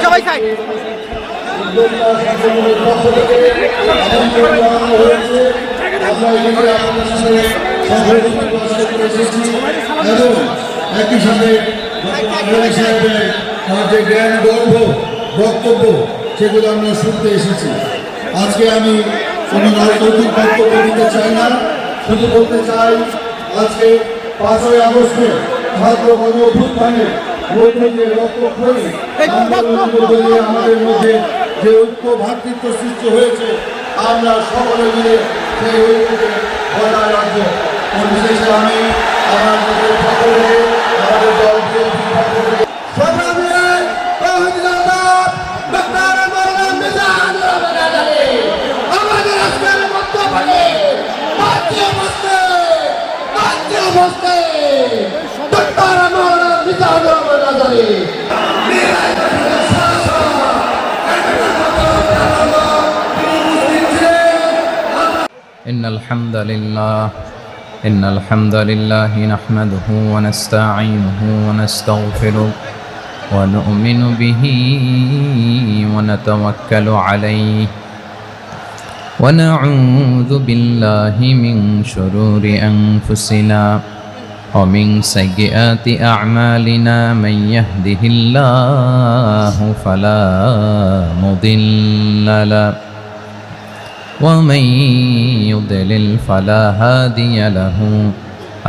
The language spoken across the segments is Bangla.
সবাই সাইড একই সাথে যে জ্ঞান গর্ভ বক্তব্য সেগুলো আমরা শুনতে এসেছি। আজকে আমি কোনো রাজনৈতিক বক্তব্য দিতে চাই না, শুধু বলতে চাই আজকে 5ই আগস্টে ছাত্র গণ অভ্যুত্থানের মধ্যে যে রক্তক্ষয়ী আমাদের মধ্যে যে ঐক্য ভ্রাতৃত্ব সৃষ্টি হয়েছে, আমরা সকলে মিলে সেই ঐক্যকে বজায় রাখবো। পরিশেষে আমি আমার সকলকে আমাদের দলকে إن الحمد لله نحمده ونستعينه ونستغفره ونؤمن به ونتوكل عليه ونعوذ بالله من شرور أنفسنا ومن سيئات أعمالنا من يهده الله فلا مضل له ومن يضلل فلا هادي له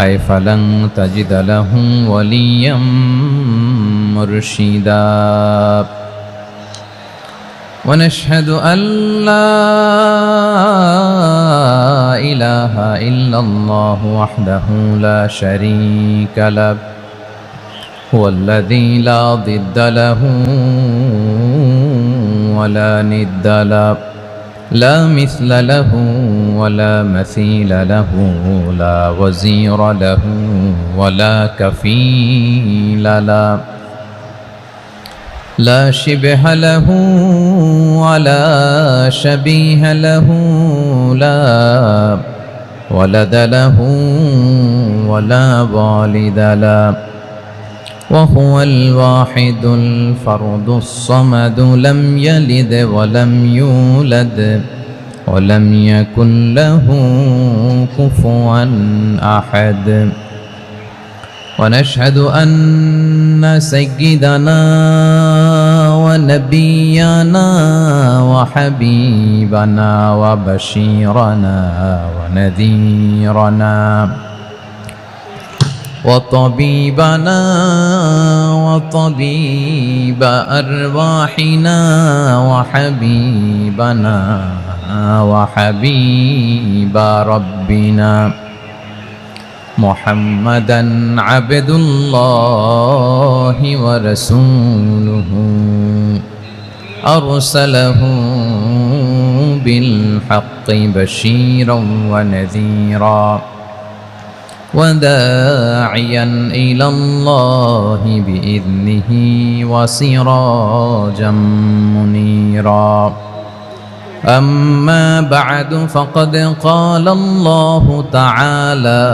أي فلن تجد له وليا مرشدا ونشهد أن لا إله إلا الله وحده لا شريك له هو الذي لا ضد له ولا ند له لا مثل له ولا مثيل له لا وزير له ولا كفيل له لا شبه له ولا شبيه له لا ولد له ولا والد له وهو الواحد الفرد الصمد لم يلد ولم يولد ولم يكن له كفوا أحد ونشهد أن سيدنا ونبينا وحبيبنا وبشيرنا ونذيرنا وطبيبنا وطبيب أرواحنا وحبيبنا وحبيب ربنا محمدا عبد الله ورسوله أرسله بالحق بشيرا ونذيرا وداعيا إلى الله بإذنه وسراجا منيرا أما بعد فقد قال الله تعالى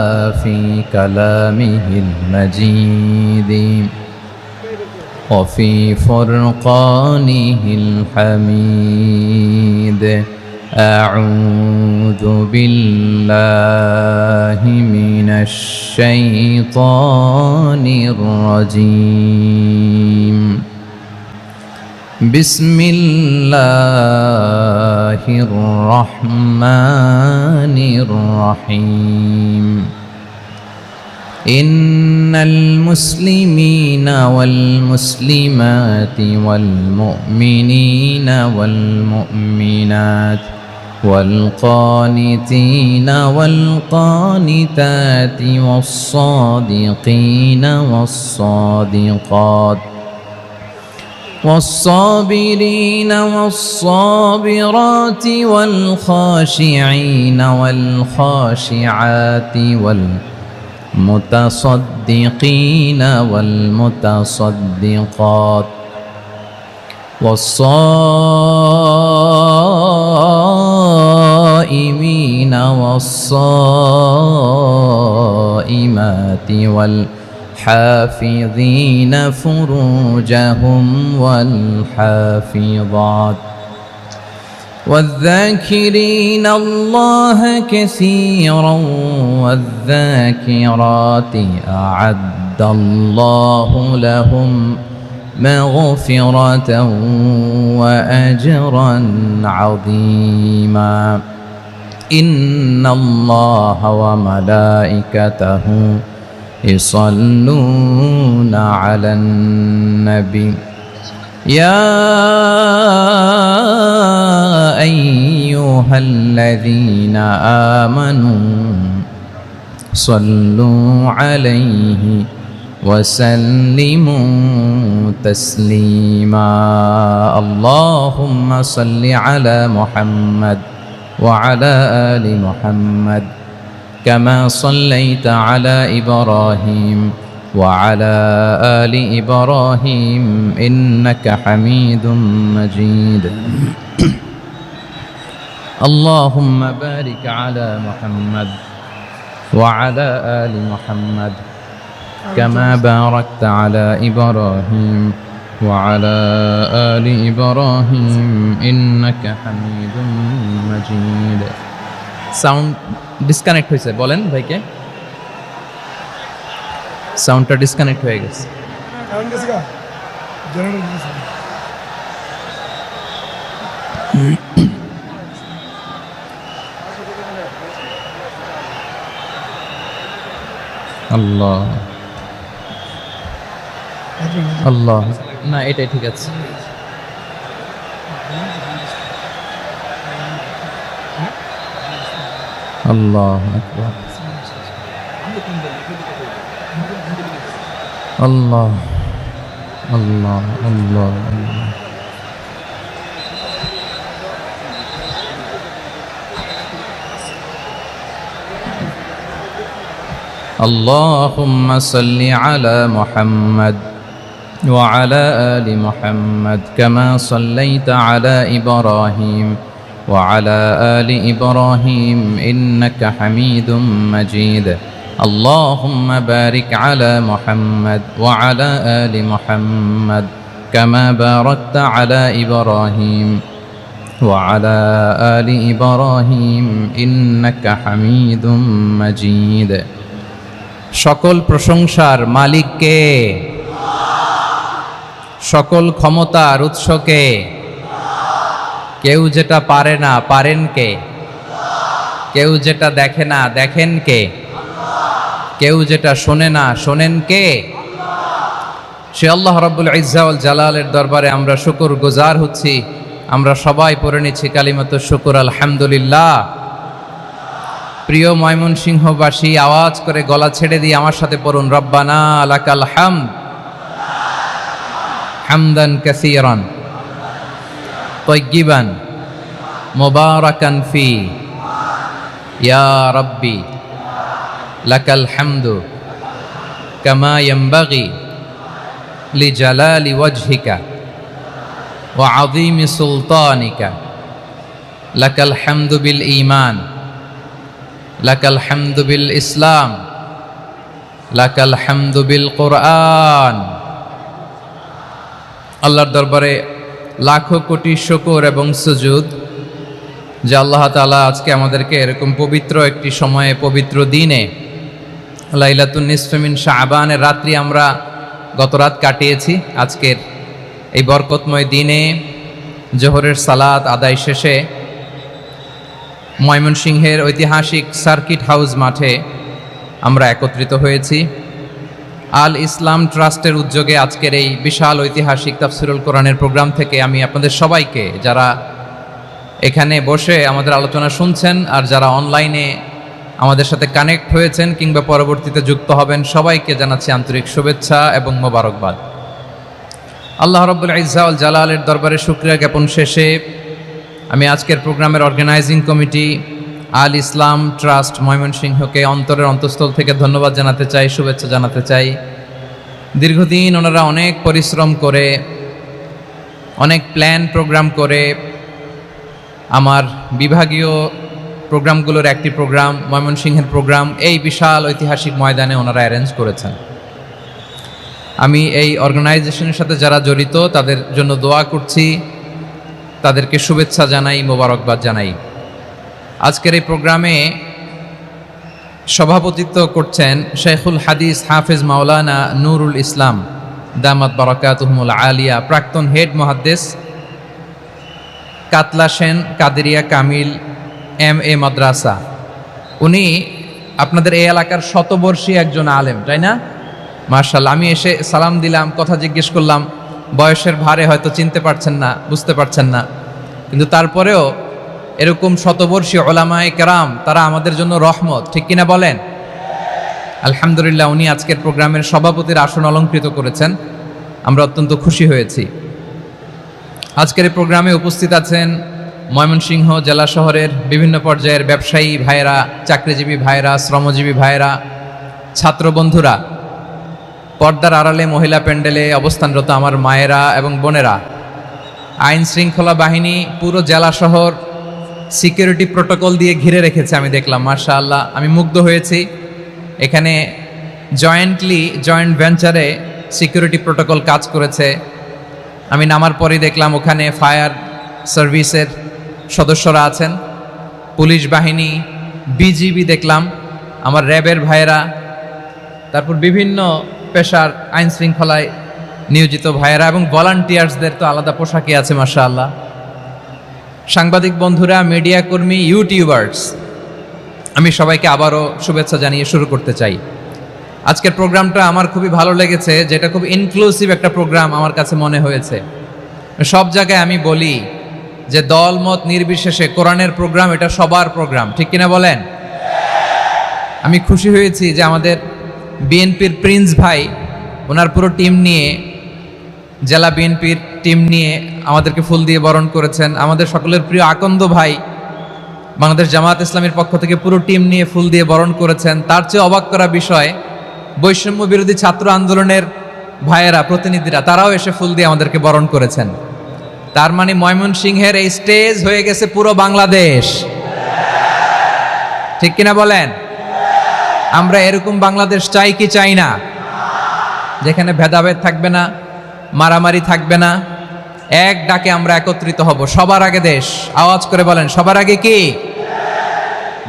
في كلامه المجيد وفي فرقانه الحميد أعوذ بالله من الشيطان الرجيم بسم الله الرحمن الرحيم إن المسلمين والمسلمات والمؤمنين والمؤمنات والقانتين والقانتات والصادقين والصادقات والصابرين والصابرات والخاشعين والخاشعات والمتصدقين والمتصدقات والصائمين والصائمات والحافظين فروجهم والحافظات والذاكرين الله كثيرا والذاكرات أعد الله لهم مغفرة وأجرا عظيما إن الله وملائكته يصلون على النبي يا أيها الذين آمنوا صلوا عليه وسلموا تسليما اللهم صل على محمد وعلى آل محمد كما صليت على إبراهيم وعلى آل إبراهيم إنك حميد مجيد اللهم بارك على محمد وعلى آل محمد كما باركت على إبراهيم وعلى آل إبراهيم إنك حميد مجيد সাউন্ড ডিসকানেক্ট হয়েছে বলেন ভাইকে সাউন্ডটা ডিসকানেক্ট হয়ে গেছে আল্লাহ আল্লাহ না এটাই ঠিক আছে আল্লাহ আকবার আল্লাহ আল্লাহ আল্লাহ আল্লাহ اللهم صل على محمد وعلى آل محمد كما صليت على إبراهيم وعلى آل إبراهيم إنك حميد مجيد اللهم بارك على محمد وعلى آل محمد كما باركت على إبراهيم وعلى آل إبراهيم إنك حميد مجيد সকল প্রশংসার মালিক কে সকল ক্ষমতার উৎস কে কেউ যেটা পারে না পারেন কে কেউ যেটা দেখে না দেখেন কে কেউ যেটা শোনে না শোনেন কে সে আল্লাহ রাব্বুল ইজ্জা ওয়াল জালালের দরবারে আমরা শুকর গুজার হচ্ছি আমরা সবাই পড়ে নিচ্ছি কালিমাতুশ শুকর আলহামদুলিল্লাহ প্রিয় ময়মনসিংহবাসী আওয়াজ করে গলা ছেড়ে দিয়ে আমার সাথে পড়ুন রব্বানা লাকাল হামদ হামদান কাসীরান তাইয়্যিবান মুবারাকান ফি ইয়া রাব্বি লাকাল হামদু কামা ইয়ানবাগি লিজালালি ওয়াজহিকা ওয়া আযীমি সুলতানিকা লাকাল হামদু বিল ঈমান লাকাল হামদু বিল ইসলাম লাকাল হামদু বিল কোরআন আল্লাহর দরবারে লাখো কোটি শুকর এবং সুজুদ যে আল্লাহ তাআলা আজকে আমাদেরকে এরকম পবিত্র একটি সময়ে পবিত্র দিনে লাইলাতুন নিসফে মিন শাবানের রাত্রি আমরা গত রাত কাটিয়েছি আজকের এই বরকতময় দিনে জোহরের সালাত আদায় শেষে ময়মনসিংহের ঐতিহাসিক সার্কিট হাউস মাঠে আমরা একত্রিত হয়েছি আল ইসলাম ট্রাস্টের উদ্যোগে আজকের এই বিশাল ঐতিহাসিক তাফসিরুল কোরআনের প্রোগ্রাম থেকে আমি আপনাদের সবাইকে যারা এখানে বসে আমাদের আলোচনা শুনছেন আর যারা অনলাইনে আমাদের সাথে কানেক্ট হয়েছেন কিংবা পরবর্তীতে যুক্ত হবেন সবাইকে জানাচ্ছি আন্তরিক শুভেচ্ছা এবং মোবারকবাদ আল্লাহ রাব্বুল ইজ্জা ওয়াল জালালের দরবারে শুকরিয়া জ্ঞাপন শেষে আমি আজকের প্রোগ্রামের অর্গানাইজিং কমিটি আল ইসলাম ট্রাস্ট ময়মনসিংহকে অন্তরের অন্তঃস্থল থেকে ধন্যবাদ জানাতে চাই শুভেচ্ছা জানাতে চাই দীর্ঘদিন ওনারা অনেক পরিশ্রম করে অনেক প্ল্যান প্রোগ্রাম করে আমার বিভাগীয় প্রোগ্রামগুলোর একটি প্রোগ্রাম ময়মনসিংহের প্রোগ্রাম এই বিশাল ঐতিহাসিক ময়দানে ওনারা অ্যারেঞ্জ করেছেন আমি এই অর্গানাইজেশনের সাথে যারা জড়িত তাদের জন্য দোয়া করছি, তাদেরকে শুভেচ্ছা জানাই, মোবারকবাদ জানাই। আজকের এই প্রোগ্রামে সভাপতিত্ব করছেন শেখুল হাদিস হাফেজ মাওলানা নুরুল ইসলাম দামাত বারাকাতুহুমুল আলিয়া, প্রাক্তন হেড মুহাদ্দিস, কাতলা সেন কাদেরিয়া কামিল MA মাদ্রাসা। উনি আপনাদের এই এলাকার শতবর্ষী একজন আলেম, তাই না? মার্শাল্লাহ। আমি এসে সালাম দিলাম, কথা জিজ্ঞেস করলাম, বয়সের ভারে হয়তো চিনতে পারছেন না, বুঝতে পারছেন না, কিন্তু তারপরেও এরকম শতবর্ষী ওলামায়ে কেরাম তারা আমাদের জন্য রহমত, ঠিক কিনা বলেন? আলহামদুলিল্লাহ, উনি আজকের প্রোগ্রামের সভাপতির আসন অলঙ্কৃত করেছেন, আমরা অত্যন্ত খুশি হয়েছি। আজকের এই প্রোগ্রামে উপস্থিত আছেন ময়মনসিংহ জেলা শহরের বিভিন্ন পর্যায়ের ব্যবসায়ী ভাইয়েরা, চাকরিজীবী ভাইয়েরা, শ্রমজীবী ভাইয়েরা, ছাত্র বন্ধুরা, পর্দার আড়ালে মহিলা প্যান্ডেলে অবস্থানরত আমার মায়েরা এবং বোনেরা, আইন শৃঙ্খলা বাহিনী পুরো জেলা শহর সিকিউরিটি প্রোটোকল দিয়ে ঘিরে রেখেছে, আমি দেখলাম। মাশাআল্লাহ, আমি মুগ্ধ হয়েছি। এখানে জয়েন্ট ভেঞ্চারে সিকিউরিটি প্রোটোকল কাজ করেছে। আমি নামার পরেই দেখলাম ওখানে ফায়ার সার্ভিসের সদস্যরা আছেন, পুলিশ বাহিনী, বিজিবি দেখলাম, আমার র্যাবের ভাইয়েরা, তারপর বিভিন্ন পেশার আইন শৃঙ্খলায় নিয়োজিত ভাইয়েরা এবং ভলান্টিয়ার্সদের তো আলাদা পোশাকই আছে মাশাআল্লাহ। সাংবাদিক বন্ধুরা, মিডিয়া কর্মী, ইউটিউবার্স, আমি সবাইকে আবারও শুভেচ্ছা জানিয়ে শুরু করতে চাই। আজকের প্রোগ্রামটা আমার খুবই ভালো লেগেছে, যেটা খুব ইনক্লুসিভ একটা প্রোগ্রাম আমার কাছে মনে হয়েছে। সব জায়গায় আমি বলি যে দল মত নির্বিশেষে কোরআনের প্রোগ্রাম এটা সবার প্রোগ্রাম, ঠিক কিনা বলেন? আমি খুশি হয়েছি যে আমাদের বিএনপির প্রিন্স ভাই ওনার পুরো টিম নিয়ে, জেলা বিএনপির টিম নিয়ে আমাদেরকে ফুল দিয়ে বরণ করেছেন। আমাদের সকলের প্রিয় আকন্দ ভাই বাংলাদেশ জামাত ইসলামীর পক্ষ থেকে পুরো টিম নিয়ে ফুল দিয়ে বরণ করেছেন। তার চেয়ে অবাক করা বিষয়, বৈষম্য বিরোধী ছাত্র আন্দোলনের ভাইয়েরা, প্রতিনিধিরা, তারাও এসে ফুল দিয়ে আমাদেরকে বরণ করেছেন। তার মানে ময়মনসিংহের এই স্টেজ হয়ে গেছে পুরো বাংলাদেশ, ঠিক কিনা বলেন? আমরা এরকম বাংলাদেশ চাই কি চাই না? যেখানে ভেদাভেদ থাকবে না, মারামারি থাকবে না, এক ডাকে আমরা একত্রিত হব। সবার আগে দেশ, আওয়াজ করে বলেন, সবার আগে কি?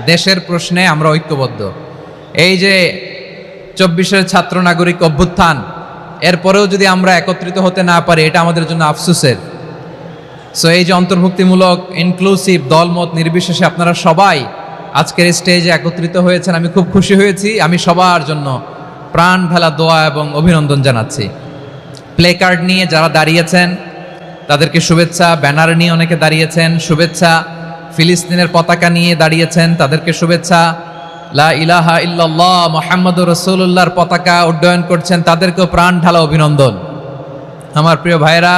দেশের প্রশ্নে আমরা ঐক্যবদ্ধ। এই যে 24-এর ছাত্র নাগরিক অভ্যুত্থান, এরপরেও যদি আমরা একত্রিত হতে না পারি, এটা আমাদের জন্য আফসোসের। সো এই যে অন্তর্ভুক্তিমূলক ইনক্লুসিভ দলমত নির্বিশেষে আপনারা সবাই আজকের স্টেজে একত্রিত হয়েছেন, আমি খুব খুশি হয়েছি। আমি সবার জন্য প্রাণ ঢালা দোয়া এবং অভিনন্দন জানাচ্ছি। প্লে কার্ড নিয়ে যারা দাঁড়িয়েছেন তাদেরকে শুভেচ্ছা, ব্যানার নিয়ে অনেকে দাঁড়িয়েছেন শুভেচ্ছা, ফিলিস্তিনের পতাকা নিয়ে দাঁড়িয়েছেন তাদেরকে শুভেচ্ছা, লা ইলাহা ইল্লাল্লাহ মুহাম্মাদুর রাসূলুল্লাহর পতাকা উড্ডয়ন করছেন তাদেরকেও প্রাণ ঢালা অভিনন্দন। আমার প্রিয় ভাইয়েরা,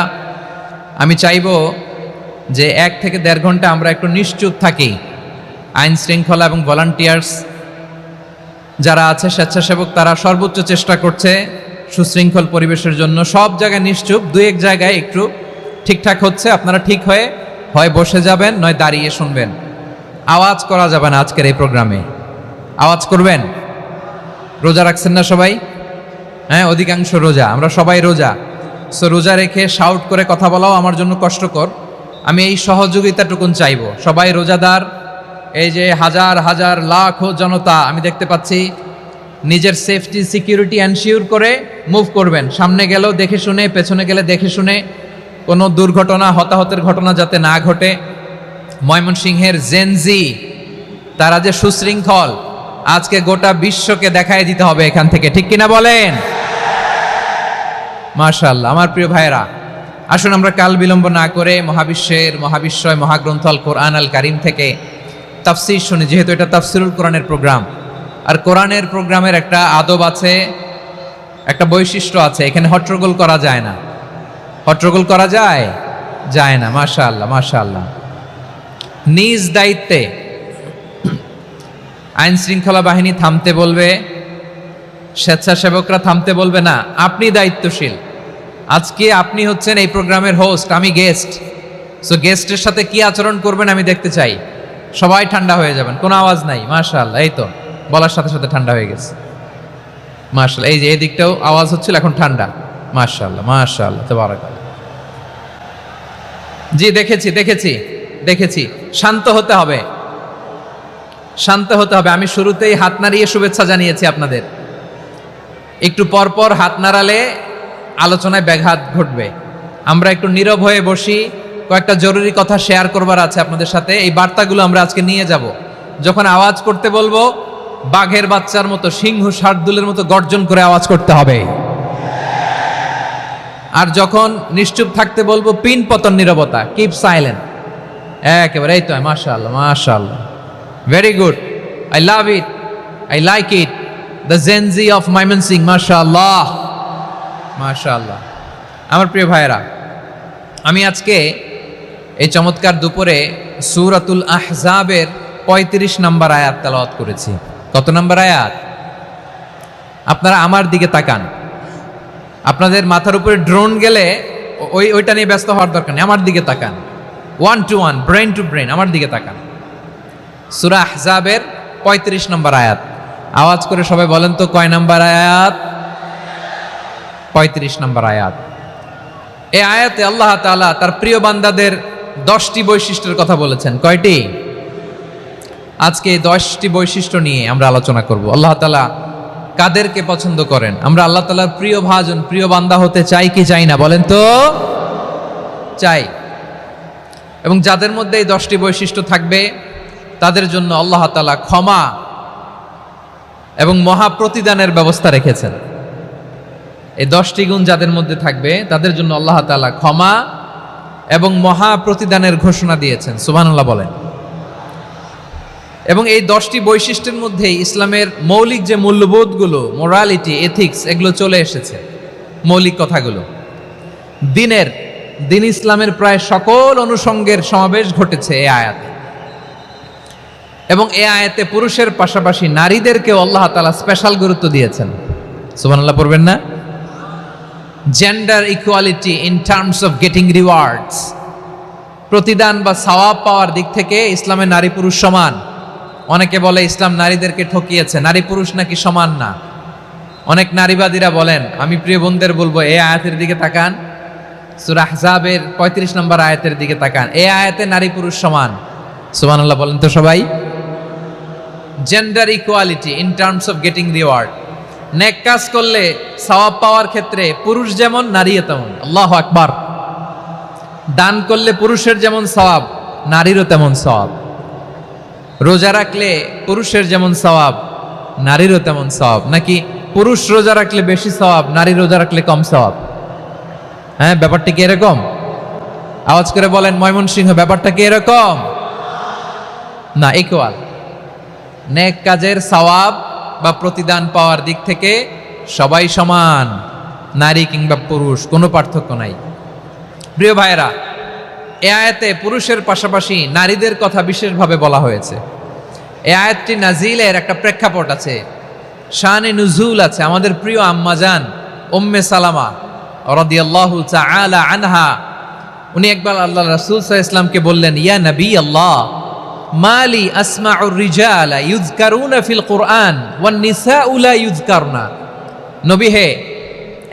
আমি চাইবো যে 1 থেকে 1.5 ঘন্টা আমরা একটু নিশ্চুপ থাকি। আইন শৃঙ্খলা এবং ভলান্টিয়ার্স যারা আছে, স্বেচ্ছাসেবক, তারা সর্বোচ্চ চেষ্টা করছে সুশৃঙ্খল পরিবেশের জন্য। সব জায়গায় নিশ্চুপ, 2-1 জায়গায় একটু ঠিকঠাক হচ্ছে। আপনারা ঠিক হয়ে হয় বসে যাবেন, নয় দাঁড়িয়ে শুনবেন। আওয়াজ করা যাবে না আজকের এই প্রোগ্রামে। আওয়াজ করবেন? রোজা রাখছেন না সবাই? হ্যাঁ, অধিকাংশ রোজা, আমরা সবাই রোজা। সো রোজা রেখে শাউট করে কথা বলাও আমার জন্য কষ্টকর। আমি এই সহযোগিতাটুকুন চাইবো। সবাই রোজাদার, এই যে হাজার হাজার লাখ জনতা আমি দেখতে পাচ্ছি, নিজের সেফটি সিকিউরিটি এনশিওর করে মুভ করবেন। সামনে গেলেও দেখে শুনে, পেছনে গেলে দেখে শুনে, কোনো দুর্ঘটনা, হতাহতের ঘটনা যাতে না ঘটে। ময়মনসিংহের জেনজি তারা যে সুশৃঙ্খল, আজকে গোটা বিশ্বকে দেখায় দিতে হবে এখান থেকে, ঠিক কিনা বলেন? মাশাআল্লাহ। আমার প্রিয় ভাইয়েরা, আসুন আমরা কাল বিলম্ব না করে মহাবিশ্বয় মহাগ্রন্থ আল কোরআন আল কারিম থেকে তাফসীর শুনি, যেহেতু এটা তাফসীরুল কোরআনের প্রোগ্রাম। আর কোরআনের প্রোগ্রামের একটা আদব আছে, একটা বৈশিষ্ট্য আছে, এখানে হট্টগোল করা যায় না। হট্টগোল করা যায় না। মাশাআল্লাহ, মাশাআল্লাহ। নিজ দায়িত্বে আইন শৃঙ্খলা বাহিনী থামতে বলবে, স্বেচ্ছাসেবকরা থামতে বলবে না। আপনি দায়িত্বশীল। আজকে আপনি হচ্ছেন এই প্রোগ্রামের হোস্ট, আমি গেস্ট। সো গেস্টের সাথে কি আচরণ করবেন আমি দেখতে চাই। সবাই ঠান্ডা হয়ে যাবেন, কোনো আওয়াজ নাই। মাশাআল্লাহ, এই তো বলার সাথে সাথে ঠান্ডা হয়ে গেছে। মাশাআল্লাহ। এই যে এই দিকটাও আওয়াজ হচ্ছিল, এখন ঠান্ডা। মাশাআল্লাহ মাশাআল্লাহ তাবারাকাল্লাহ। জি দেখেছি। শান্ত হতে হবে, শান্ত হতে হবে। আমি শুরুতেই হাত নাড়িয়ে শুভেচ্ছা জানিয়েছি আপনাদের। একটু পর পর হাত নাড়ালে আলোচনায় ব্যাঘাত ঘটবে। আমরা একটু নীরব হয়ে বসি, কয়েকটা জরুরি কথা শেয়ার করবার আছে আপনাদের সাথে। এই বার্তাগুলো আমরা আজকে নিয়ে যাব। যখন আওয়াজ করতে বলবো, বাঘের বাচ্চার মতো, সিংহ শার্দুলের মতো গর্জন করে আওয়াজ করতে হবে। আর যখন নিশ্চুপ থাকতে বলবো, পিন পতন নীরবতা, কিপ সাইলেন্ট। একেবারে এই তো, মাশাআল্লাহ মাশাআল্লাহ, very good, I love it, I like it, the Gen Z of Mymensingh, মাশাআল্লাহ মাশাআল্লাহ। আমার প্রিয় ভাইয়েরা, আমি আজকে এই চমৎকার দুপুরে সূরাতুল আহজাবের 35 নম্বর আয়াত তেলাওয়াত করেছি। কত নম্বর আয়াত? আপনারা আমার দিকে তাকান। আপনাদের মাথার উপরে ড্রোন গেলে ওইটা নিয়ে ব্যস্ত হওয়ার দরকার নেই, আমার দিকে তাকান। 1 to 1, ব্রেন টু ব্রেন, আমার দিকে তাকান। সূরা আহজাবের 35 নম্বর আয়াত। আওয়াজ করে সবাই বলেন তো, কয় নম্বর আয়াত? 35 নম্বর আয়াত। এই আয়াতে আল্লাহ তাআলা তার প্রিয় বান্দাদের 10টি বৈশিষ্ট্যের কথা বলেছেন। কয়টি? আজকে এই 10টি বৈশিষ্ট্য নিয়ে আমরা আলোচনা করব। আল্লাহ তাআলা কাদেরকে পছন্দ করেন? আমরা আল্লাহ তাআলার প্রিয় ভাজন, প্রিয় বান্দা হতে চাই কি চাই না? বলেন তো। চাই। এবং যাদের মধ্যে এই 10টি বৈশিষ্ট্য থাকবে, তাদের জন্য আল্লাহ তাআলা ক্ষমা এবং মহা প্রতিদানের ব্যবস্থা রেখেছেন। এই 10টি গুণ যাদের মধ্যে থাকবে, তাদের জন্য আল্লাহ তাআলা ক্ষমা এবং মহা প্রতিদানের ঘোষণা দিয়েছেন। সুবহানাল্লাহ বলেন। এবং এই 10টি বৈশিষ্ট্যের মধ্যেই ইসলামের মৌলিক যে মূল্যবোধগুলো, মোরালিটি, এথিক্স, এগুলো চলে এসেছে। মৌলিক কথাগুলো দিন ইসলামের প্রায় সকল অনুষঙ্গের সমাবেশ ঘটেছে এই আয়াতে। এবং এই আয়াতে পুরুষের পাশাপাশি নারীদেরকেও আল্লাহ তাআলা স্পেশাল গুরুত্ব দিয়েছেন। সুবহানাল্লাহ পড়বেন না? Gender equality in terms of getting rewards, প্রতিদান বা সওয়াব পাওয়ার দিক থেকে ইসলামে নারী পুরুষ সমান। অনেকে বলে ইসলাম নারীদেরকে ঠকিয়েছে, নারী পুরুষ নাকি সমান না। অনেক নারীবাদীরা বলেন, আমি প্রিয় বোনদের বলবো, এই আয়াতের দিকে তাকান, সূরা আহজাবের 35 নম্বর আয়াতের দিকে তাকান। এই আয়াতে নারী পুরুষ সমান। সুবহানাল্লাহ বলেন তো সবাই। Gender equality in terms of getting reward, নেক কাজ করলে সওয়াব পাওয়ার ক্ষেত্রে পুরুষ যেমন নারীও তেমন। আল্লাহু আকবার। দান করলে পুরুষের যেমন সওয়াব, নারীরও তেমন সওয়াব। রোজা রাখলে পুরুষের যেমন সওয়াব, নারীরও তেমন সওয়াব। নাকি পুরুষ রোজা রাখলে বেশি সওয়াব, নারী রোজা রাখলে কম সওয়াব? হ্যাঁ, ব্যাপারটা কি এরকম? আওয়াজ করে বলেন ময়মনসিংহ, ব্যাপারটা কি এরকম? না, ইকুয়াল। নেক কাজের সওয়াব বা প্রতিদান পাওয়ার দিক থেকে সবাই সমান, নারী কিংবা পুরুষ, কোনো পার্থক্য নাই। প্রিয় ভাইয়েরা, এই আয়াতে পুরুষের পাশাপাশি নারীদের কথা বিশেষভাবে বলা হয়েছে। এই আয়াতটি নাজিলের একটা প্রেক্ষাপট আছে, শানে নুজুল আছে। আমাদের প্রিয় আম্মাজান উম্মে সালামা রাদিয়াল্লাহু তাআলা আনহা, উনি একবার আল্লাহ রাসূল সাল্লাল্লাহু আলাইহি ওয়াসাল্লামকে বললেন, ইয়া নবী আল্লাহ, মালি আসমাউর রিজালা ইউযকারুনা ফিল কুরআন ওয়ান নিসাউ লা ইউযকারনা। নবী হে,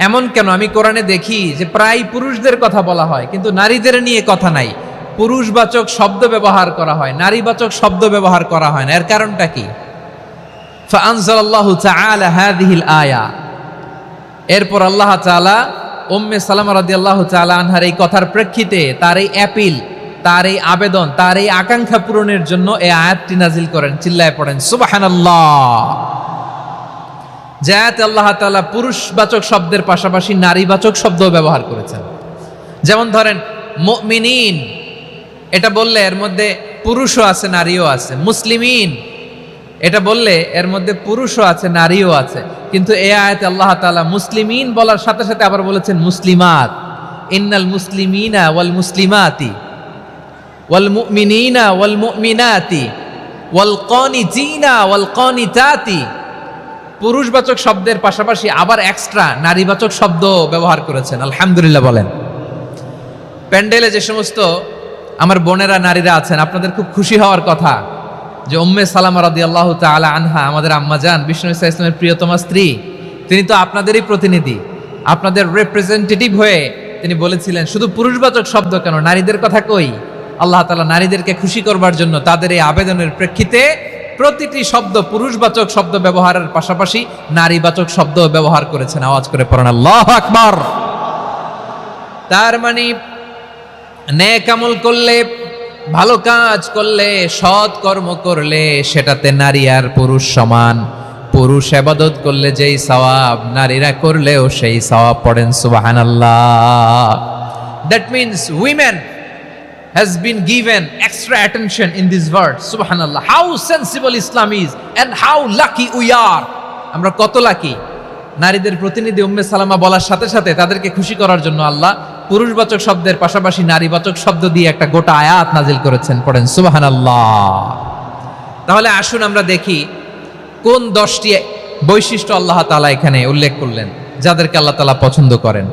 এমন কেন? আমি কোরআনে দেখি যে প্রায় পুরুষদের কথা বলা হয়, কিন্তু নারীদের নিয়ে কথা নাই। পুরুষবাচক শব্দ ব্যবহার করা হয়, নারীবাচক শব্দ ব্যবহার করা হয় না। এর কারণটা কি? ফাআনজালাল্লাহু তাআলা হাযিহিল আয়া। এরপর আল্লাহ তাআলা উম্মে সালামা রাদিয়াল্লাহু তাআলা আনহার এই কথার প্রেক্ষিতে, তার এই অ্যাপিল, তার এই আবেদন, তার এই আকাঙ্ক্ষা পূরণের জন্য এই আয়াতটি নাজিল করেন। চিল্লায় পড়েন সুবহানাল্লাহ। যাতে আল্লাহ তাআলা পুরুষবাচক শব্দের পাশাপাশি নারীবাচক শব্দও ব্যবহার করেছেন। যেমন ধরেন মুমিনিন, এটা বললে এর মধ্যে পুরুষও আছে নারীও আছে। মুসলিমিন, এটা বললে এর মধ্যে পুরুষও আছে নারীও আছে। কিন্তু এই আয়াতে আল্লাহ তাআলা মুসলিমিন বলার সাথে সাথে আবার বলেছেন মুসলিমাত। ইন্নাল মুসলিমিনা ওয়াল মুসলিমাতি ওয়াল মুমিনিনা ওয়াল মুমিনাতি ওয়াল কানিতিনা ওয়াল কানিতাতি। পুরুষবাচক শব্দের পাশাপাশি আবার এক্সট্রা নারীবাচক শব্দ ব্যবহার করেছেন। আলহামদুলিল্লাহ বলেন। প্যান্ডেলে যে সমস্ত আমার বোনেরা নারীরা আছেন, আপনাদের খুব খুশি হওয়ার কথা যে উম্মে সালামা রাদিয়াল্লাহু তাআলা আনহা, আমাদের আম্মা জান, বিষ্ণু ইসা ইসলামের প্রিয়তমা স্ত্রী, তিনি তো আপনাদেরই প্রতিনিধি, আপনাদের রিপ্রেজেন্টেটিভ হয়ে তিনি বলেছিলেন শুধু পুরুষবাচক শব্দ কেন, নারীদের কথা কই। আল্লাহ তাআলা নারীদেরকে খুশি করবার জন্য তাদের এই আবেদনের প্রেক্ষিতে প্রতিটি শব্দ পুরুষবাচক শব্দ ব্যবহারের পাশাপাশি নারীবাচক শব্দ ব্যবহার করেছেন। আওয়াজ করে পড়েন আল্লাহু আকবার। তার মানে নেক আমল করলে, ভালো কাজ করলে, সৎ কর্ম করলে সেটাতে নারী আর পুরুষ সমান। পুরুষ ইবাদত করলে যেই সওয়াব, নারীরা করলেও সেই সওয়াব। পড়েন সুবহানাল্লাহ। That means women has been given extra attention in this word. Subhanallah. How sensible Islam is and how lucky we are. আমরা কত লাকি। নারীদের প্রতিনিধি উম্মে সালামা বলার সাথে সাথে তাদেরকে খুশি করার জন্য আল্লাহ পুরুষবাচক শব্দের পাশাপাশি নারীবাচক শব্দ দিয়ে একটা গোটা আয়াত নাজিল করেছেন। পড়েন সুবহানাল্লাহ। তাহলে আসুন আমরা দেখি কোন 10টি বৈশিষ্ট্য আল্লাহ তাআলা এখানে উল্লেখ করলেন যাদেরকে আল্লাহ তাআলা পছন্দ করেন।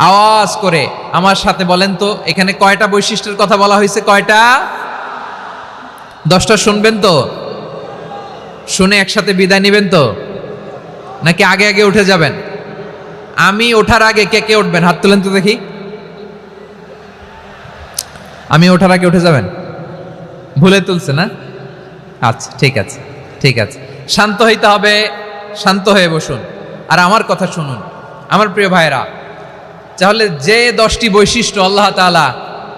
আওয়াজ করে আমার সাথে বলেন তো, এখানে কয়টা বৈশিষ্ট্যের কথা বলা হয়েছে? কয়টা? 10টা শুনবেন তো? শুনে একসাথে বিদায় নেবেন তো, নাকি আগে আগে উঠে যাবেন? আমি ওঠার আগে কে কে উঠবেন? হাত তুলেন তো দেখি। আমি ওঠার আগে উঠে যাবেন? ভুলে তুলছে না? আচ্ছা, ঠিক আছে, ঠিক আছে। শান্ত হইতে হবে, শান্ত হয়ে বসুন আর আমার কথা শুনুন আমার প্রিয় ভাইরা। তাহলে যে 10টি বৈশিষ্ট্য আল্লাহ তাআলা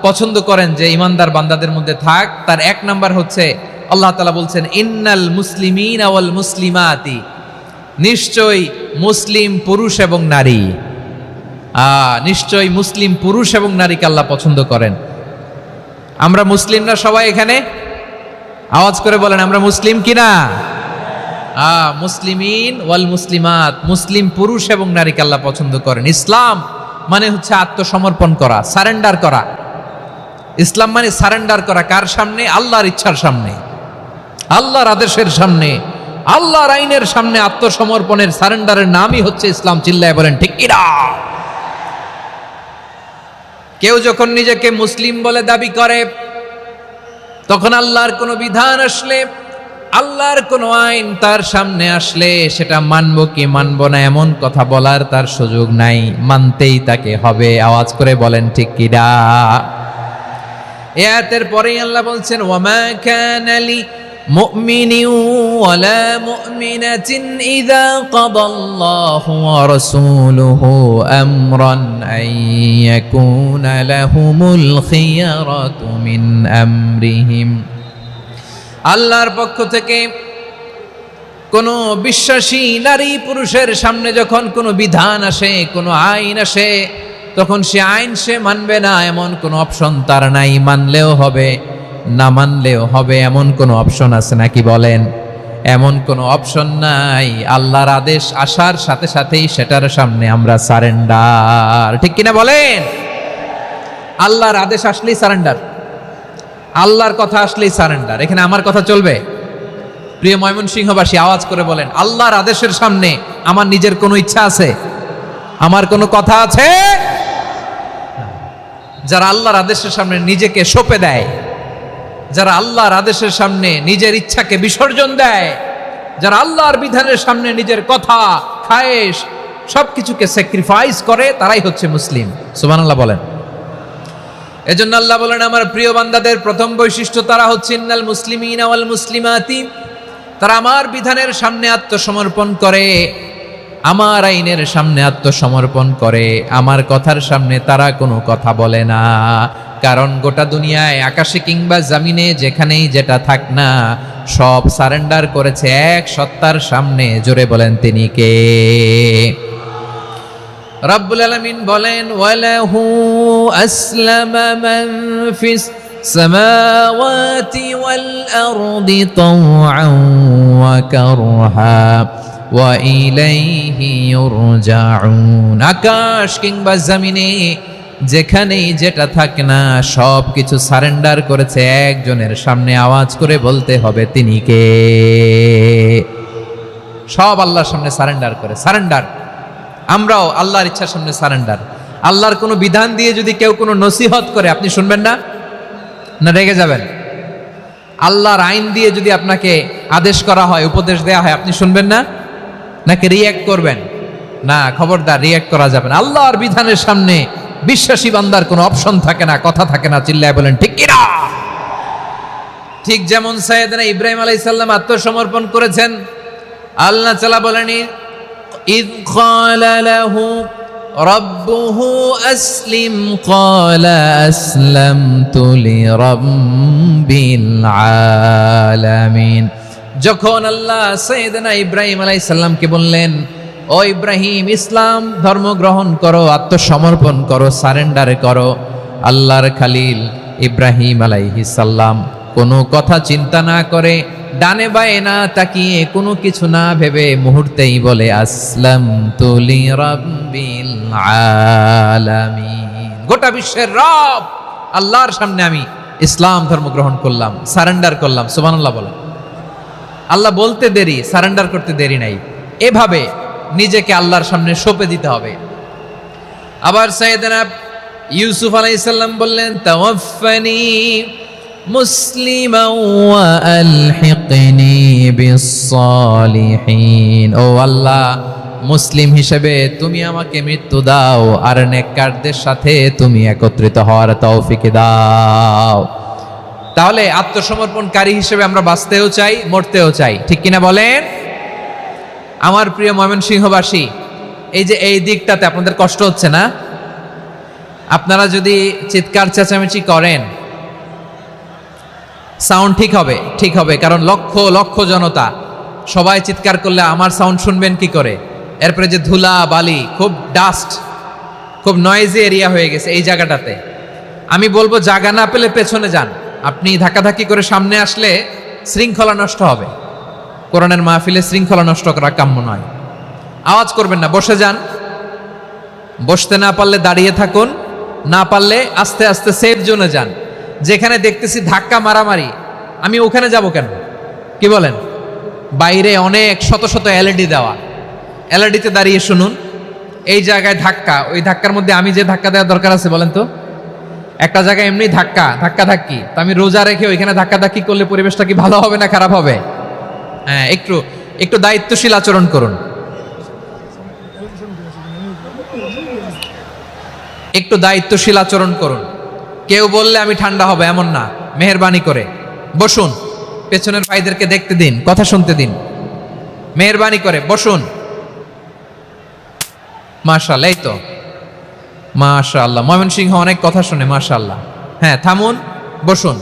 পছন্দ করেন যে ইমানদার বান্দাদের মধ্যে থাক, তার 1 নাম্বার হচ্ছে আল্লাহ তাআলা বলছেন ইন্নাল মুসলিমিনা ওয়াল মুসলিমাতি, নিশ্চয়ই মুসলিম পুরুষ এবং নারী। নিশ্চয়ই মুসলিম পুরুষ এবং নারীকে আল্লাহ পছন্দ করেন। আমরা মুসলিম না সবাই এখানে? আওয়াজ করে বলেন আমরা মুসলিম কিনা? মুসলিমিন ওয়াল মুসলিমাত, মুসলিম পুরুষ এবং নারীকে আল্লাহ পছন্দ করেন। ইসলাম মানে হচ্ছে আত্মসমর্পণ করা, সারেন্ডার করা। ইসলাম মানে সারেন্ডার করা। কার সামনে? আল্লাহর ইচ্ছার সামনে, আল্লাহর আদেশের সামনে, আল্লাহর আইনের সামনে আত্মসমর্পণের, সারেন্ডারের নামই হচ্ছে ইসলাম। চিল্লায় বলেন ঠিক কিনা? কেউ যখন নিজেকে মুসলিম বলে দাবি করে, তখন আল্লাহর কোনো বিধান আসলে, আল্লাহর কোনো আইন তার সামনে আসলে সেটা মানবো কি মানবো না এমন কথা বলার তার সুযোগ নাই, মানতেই তাকে হবে। আওয়াজ করে বলেন ঠিক কিনা? আয়াতের পরেই আল্লাহ বলছেন ওয়ামা কানা লি মুমিনিন ওয়ালা মুমিনাতিন ইযা কাদাল্লাহু ওয়া রাসূলুহু আমরান আন ইয়াকুনা লাহুমুল খিয়ারাতু মিন আমরিহিম। আল্লাহর পক্ষ থেকে কোনো বিশ্বাসী নারী পুরুষের সামনে যখন কোনো বিধান আসে, কোনো আইন আসে, তখন সে আইন সে মানবে না এমন কোনো অপশন তার নাই। মানলেও হবে, না মানলেও হবে এমন কোনো অপশন আছে নাকি বলেন? এমন কোনো অপশন নাই। আল্লাহর আদেশ আসার সাথে সাথেই সেটার সামনে আমরা সারেন্ডার। ঠিক কিনা বলেন? আল্লাহর আদেশ আসলেই সারেন্ডার, আল্লাহর কথা আসলেই সারেন্ডার। এখানে আমার কথা চলবে? প্রিয় ময়মনসিংহবাসী আওয়াজ করে বলেন আল্লাহর আদেশের সামনে আমার নিজের কোনো ইচ্ছা আছে? আমার কোনো কথা আছে? যারা আল্লাহর আদেশের সামনে নিজেকে সঁপে দেয়, যারা আল্লাহর আদেশের সামনে নিজের ইচ্ছাকে বিসর্জন দেয়, যারা আল্লাহর বিধানের সামনে নিজের কথা, খায়েশ সবকিছুকে স্যাক্রিফাইস করে, তারাই হচ্ছে মুসলিম। সুবহানাল্লাহ বলেন। এজন্য আল্লাহ বলেন আমার প্রিয় বান্দাদের প্রথম বৈশিষ্ট্য তারা হচ্ছে ইন্নাল মুসলিমিনা ওয়াল মুসলিমাতি, তারা আমার বিধানের সামনে আত্মসমর্পণ করে, আমার আইনের সামনে আত্মসমর্পণ করে, আমার কথার সামনে তারা কোনো কথা বলে না। কারণ গোটা দুনিয়ায় আকাশে কিংবা জমিনে যেখানেই যেটা থাক না, সব সারেন্ডার করেছে এক সত্তার সামনে। জোরে বলেন তিনি কে? রব্বুল আলামিন বলেন ওয়ালাহু আসলামা মান ফিস সামাওয়াতি ওয়াল আরদি তাওআন ওয়া কারহা ওয়া ইলাইহি ইউরজাউন। আকাশ কিংবা জমিনে যেখানেই যেটা থাকে না, সব কিছু সারেন্ডার করেছে একজনের সামনে। আওয়াজ করে বলতে হবে তিনি কে? সব আল্লাহর সামনে সারেন্ডার করে। সারেন্ডার। আমরাও আল্লাহর ইচ্ছার সামনে সারেন্ডার। আল্লাহর কোনো বিধান দিয়ে যদি কেউ কোনো নসিহত করে, আপনি শুনবেন না? না রেগে যাবেন? আল্লাহর আইন দিয়ে যদি আপনাকে আদেশ করা হয়, উপদেশ দেয়া হয়, আপনি শুনবেন না? নাকি রিঅ্যাক্ট করবেন? না, খবরদার রিয়াক্ট করা যাবে না। আল্লাহর বিধানের সামনে বিশ্বাসী বান্দার কোনো অপশন থাকে না, কথা থাকে না। চিল্লায় বলেন ঠিক কিনা? ঠিক যেমন সাইয়েদনা ইব্রাহিম আলাইহিস সালাম আত্মসমর্পণ করেছেন। আল্লাহ তাআলা বলেন, ইয ক্বালা লাহু রাব্বুহু আসলিম ক্বালা আসলামতু লিরাব্বিল আলামিন। যখন আল্লাহ সাইয়েদনা ইব্রাহিম আলাইহিস সালামকে বললেন, ও ইব্রাহিম, ইসলাম ধর্ম গ্রহণ করো, আত্মসমর্পণ করো, সারেন্ডার করো, আল্লাহর খালিল ইব্রাহিম আলাইহিস সালাম কোনো কথা চিন্তা না করে, ডানে বায়ে না তাকিয়ে, কোনো কিছু না ভেবে মুহূর্তেই বলে আসলামতু লিরাব্বিল আলামিন। গোটা বিশ্বের রব আল্লাহর সামনে আমি ইসলাম ধর্ম গ্রহণ করলাম, সারেন্ডার করলাম। সুবহানাল্লাহ বলেন। আল্লাহ বলতে দেরি, সারেন্ডার করতে দেরি নাই। এভাবে নিজেকে আল্লাহর সামনে সঁপে দিতে হবে। আবার সাইয়েদনা ইউসুফ আলাইহিস সালাম বললেন, তাওয়াফফানি মুসলিমান ওয়া আলহিকনি বিস-সালিহিন। ও আল্লাহ, মুসলিম হিসেবে তুমি আমাকে মৃত্যু দাও, আর নেককারদের সাথে তুমি একত্রিত হওয়ার তৌফিক দাও। তাহলে আত্মসমর্পণকারী হিসেবে আমরা বাঁচতেও চাই, মরতেও চাই, ঠিক কিনা বলেন? আমার প্রিয় ময়মনসিংহবাসী, এই যে এই দিকটাতে আপনাদের কষ্ট হচ্ছে না? আপনারা যদি চিৎকার চেঁচামেচি করেন, সাউন্ড ঠিক হবে, ঠিক হবে, কারণ লক্ষ লক্ষ জনতা, সবাই চিৎকার করলে আমার সাউন্ড শুনবেন কি করে? এরপরে যে ধুলা বালি, খুব ডাস্ট, খুব নয়েজি এরিয়া হয়ে গেছে এই জায়গাটাতে। আমি বলবো জায়গা না পেলে পেছনে যান। আপনি ধাক্কাধাক্কি করে সামনে আসলে শৃঙ্খলা নষ্ট হবে। কোরআনের মাহফিলে শৃঙ্খলা নষ্ট করা কাম্য নয়। আওয়াজ করবেন না, বসে যান। বসতে না পারলে দাঁড়িয়ে থাকুন, না পারলে আস্তে আস্তে সেফ জোনে যান। যেখানে দেখতেছি ধাক্কা মারামারি, আমি ওখানে যাব কেন? কি বলেন? বাইরে অনেক শত শত এলইডি দেওয়া, এলইডিতে দাঁড়িয়ে শুনুন। এই জায়গায় ধাক্কা, ওই ধাক্কার মধ্যে আমি যে ধাক্কা দেওয়ার দরকার আছে বলেন তো? একটা জায়গায় এমনি ধাক্কা ধাক্কি, তা আমি রোজা রেখে ওইখানে ধাক্কি করলে পরিবেশটা কি ভালো হবে না খারাপ হবে? হ্যাঁ, একটু দায়িত্বশীল আচরণ করুন, একটু দায়িত্বশীল আচরণ করুন। কেউ বললে আমি ঠান্ডা হবে এমন না, মেহেরবানি করে বসুন। পেছনের ভাইদেরকে দেখতে দিন, কথা শুনতে দিন, মেহেরবানি করে বসুন। মাশাআল্লাহ, এই তো মাশাআল্লাহ, ময়মনসিংহ অনেক কথা শুনে, মাশাআল্লাহ। হ্যাঁ, থামুন, বসুন।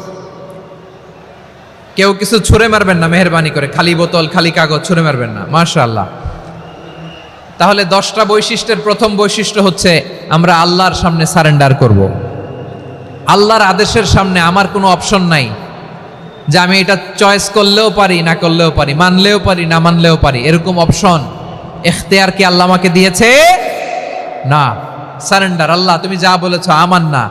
কেউ কিছু ছুঁড়ে মারবেন না, মেহেরবানি করে, খালি বোতল খালি কাগজ ছুঁড়ে মারবেন না, মাশাআল্লাহ। তাহলে 10টা বৈশিষ্ট্যের প্রথম বৈশিষ্ট্য হচ্ছে আমরা আল্লাহর সামনে সারেন্ডার করব। আল্লাহর আদেশের সামনে আমার কোনো অপশন নাই যে আমি এটা চয়েস করলেও পারি, না করলেও পারি, মানলেও পারি, না মানলেও পারি, এরকম অপশন এখতিয়ার কি আল্লাহ আমাকে দিয়েছে? না। সারেন্ডার। আল্লাহ তুমি যা বলেছো, আমান্না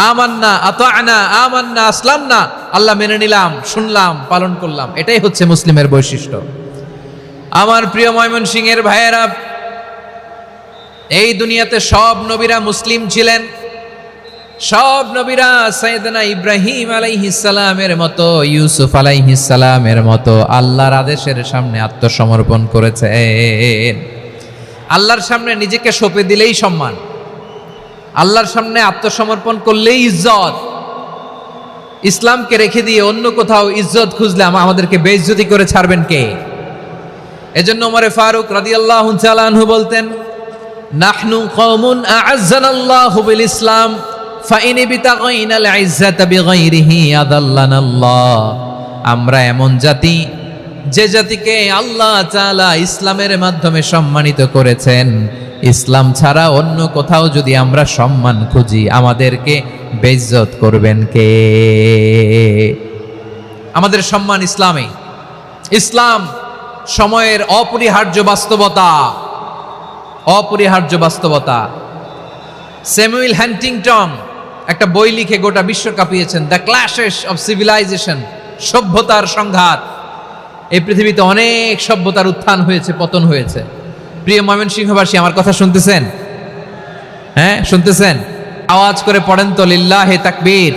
আমান্না আতা'না আমান্না আসলামনা, আল্লাহ মেনে নিলাম, শুনলাম, পালন করলাম। এটাই হচ্ছে মুসলিমের বৈশিষ্ট্য। আমার প্রিয় ময়মনসিংহের ভাইয়েরা, এই দুনিয়াতে সব নবীরা মুসলিম ছিলেন। সব নবীরা সাইয়েদনা ইব্রাহিম আলাইহিস সালামের মতো, ইউসুফ আলাইহিস সালামের মতো আল্লাহর আদেশের সামনে আত্মসমর্পণ করেছেন। আল্লাহর সামনে নিজেকে সঁপে দিলেই সম্মান, আল্লাহর সামনে আত্মসমর্পণ করলেই ইজ্জত। ইসলামকে রেখে দিয়ে অন্য কোথাও ইজ্জত খুঁজলে আমাদেরকে বেইজ্জতি করে ছাড়বেন কে? এজন্য ওমর ফারুক রাদিয়াল্লাহু তাআলা আনহু বলতেন, নাহনু কওমুন আ'আজ্জানাল্লাহু বিল ইসলাম ফাইন বিতাগাইনাল ইজ্জাতা বিগাইরিহি আদাল্লানাল্লাহ। আমরা এমন জাতি, যে জাতিকে আল্লাহ তাআলা ইসলামের মাধ্যমে সম্মানিত করেছেন। ইসলাম ছাড়া অন্য কোথাও যদি আমরা সম্মান খুঁজি, আমাদেরকে বেইজ্জত করবেন কে? আমাদের সম্মান ইসলামে। ইসলাম সময়ের অপরিহার্য বাস্তবতা, অপরিহার্য বাস্তবতা। স্যামুয়েল হ্যান্টিংটন একটা বই লিখে গোটা বিশ্ব কাঁপিয়েছেন, দ্য ক্ল্যাশেস অফ সিভিলাইজেশন, সভ্যতার সংঘাত। এই পৃথিবীতে অনেক সভ্যতার উত্থান হয়েছে, পতন হয়েছে। প্রিয় ময়মনসিংহবাসী, আমার কথা শুনতেছেন? হ্যাঁ, শুনতেছেন? আওয়াজ করে পড়েন তো লিল্লাহে তাকবীর।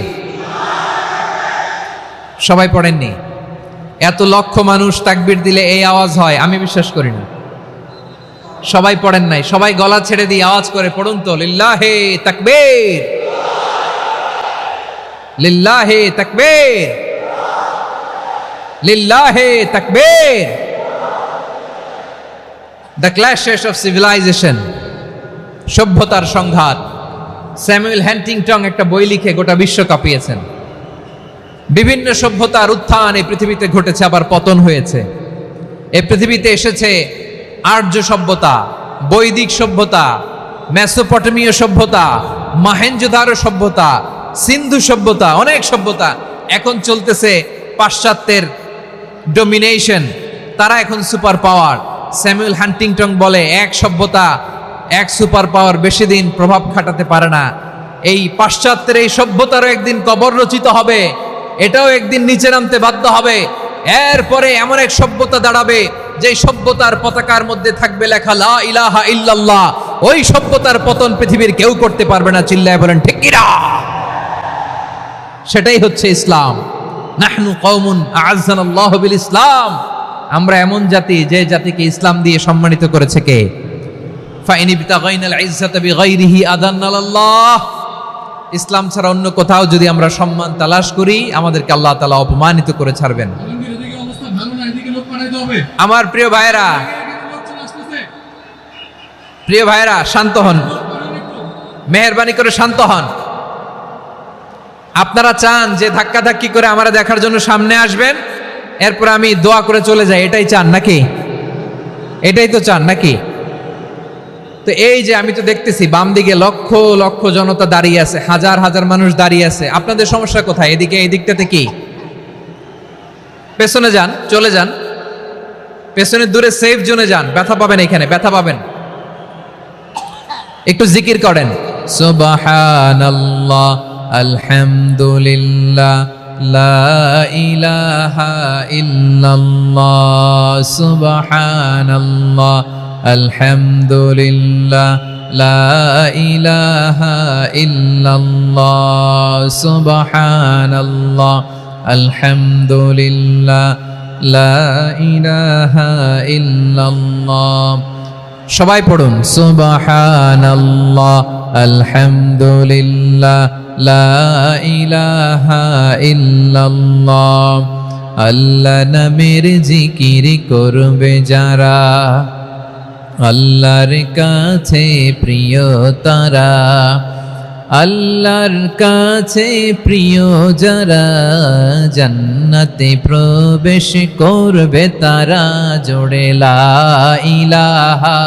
সবাই পড়েননি? এত লক্ষ মানুষ তাকবীর দিলে এই আওয়াজ হয়? আমি বিশ্বাস করি না। সবাই পড়েন নাই, সবাই গলা ছেড়ে দিয়ে আওয়াজ করে পড়ুন তো, লিল্লাহে তাকবীর, লিল্লাহে তাকবীর, লিল্লাহে তাকবীর। দ্য ক্ল্যাশেস অফ সিভিলাইজেশন, সভ্যতার সংঘাত। স্যামুয়েল হ্যান্টিংটন একটা বই লিখে গোটা বিশ্ব কাঁপিয়েছেন। বিভিন্ন সভ্যতার উত্থান এই পৃথিবীতে ঘটেছে, আবার পতন হয়েছে। এই পৃথিবীতে এসেছে আর্য সভ্যতা, বৈদিক সভ্যতা, মেসোপটেমীয় সভ্যতা, মহেঞ্জোদারো সভ্যতা, সিন্ধু সভ্যতা, অনেক সভ্যতা। এখন চলতেছে পাশ্চাত্যের ডমিনেশন, তারা এখন সুপার পাওয়ার। স্যামুয়েল হ্যান্টিংটন বলে এক সভ্যতা, এক সুপার পাওয়ার বেশি দিন প্রভাব খাটাতে পারে না। এই পাশ্চাত্যের এই সভ্যতারও একদিন কবর রচিত হবে, এটাও একদিন নিচে নামতে বাধ্য হবে। এরপরে এমন এক সভ্যতা দাঁড়াবে যে সভ্যতার পতাকার মধ্যে থাকবে লেখা লা ইলাহা ইল্লাল্লাহ। ওই সভ্যতার পতন পৃথিবীর কেউ করতে পারবে না, চিল্লায় বলেন ঠিক কিনা? সেটাই হচ্ছে ইসলাম। নাহনু কওমুন আ'আজ্জানাল্লাহু বিল ইসলাম, আমরা এমন জাতি যে জাতিকে ইসলাম দিয়ে সম্মানিত করেছে কে? ফাইন ইবতাগাইনাল ইজ্জাতা বিগাইরিহি আদান্নাল্লাহ, ইসলাম ছাড়া অন্য কোথাও যদি আমরা সম্মান তালাশ করি, আমাদেরকে আল্লাহ তাআলা অপমানিত করে ছাড়বেন। আমার প্রিয় ভাইরা, প্রিয় ভাইরা, শান্ত হন, মেহেরবানি করে শান্ত হন। আপনারা চান যে ধাক্কাধাক্কি করে আমরা দেখার জন্য সামনে আসবেন, এরপর আমি দোয়া করে চলে যাই, এটাই চান নাকি? এটাই তো চান নাকি? তো এই যে আমি তো দেখতেছি বাম দিকে লক্ষ লক্ষ জনতা দাঁড়িয়ে আছে, হাজার হাজার মানুষ দাঁড়িয়ে আছে। আপনাদের সমস্যা কোথায়? এদিকে, এই দিকটাতে কি? পেছনে যান, চলে যান, পেছনে দূরে সেফ জোনে যান। ব্যথা পাবেন, এখানে ব্যথা পাবেন। একটু জিকির করেন, সুবহানাল্লাহ, আলহামদুলিল্লাহ, লা ইলাহা ইল্লাল্লাহ, সুবহানাল্লাহ, আলহামদুলিল্লাহ, লা ইলাহা ইল্লাল্লাহ, সুবহানাল্লাহ, আলহামদুলিল্লাহ, লা ইলাহা ইল্লাল্লাহ। সবাই পড়ুন, সুবহানাল্লাহ, আলহামদুলিল্লাহ, লা ইলাহা ইল্লাল্লাহ। আল্লাহ নামের জিকির করবে যারা, আল্লাহর কাছে প্রিয় তারা, আল্লাহর কাছে প্রিয় যারা, জান্নাতে প্রবেশ করবে তারা। জোড়ে লা ইলাহা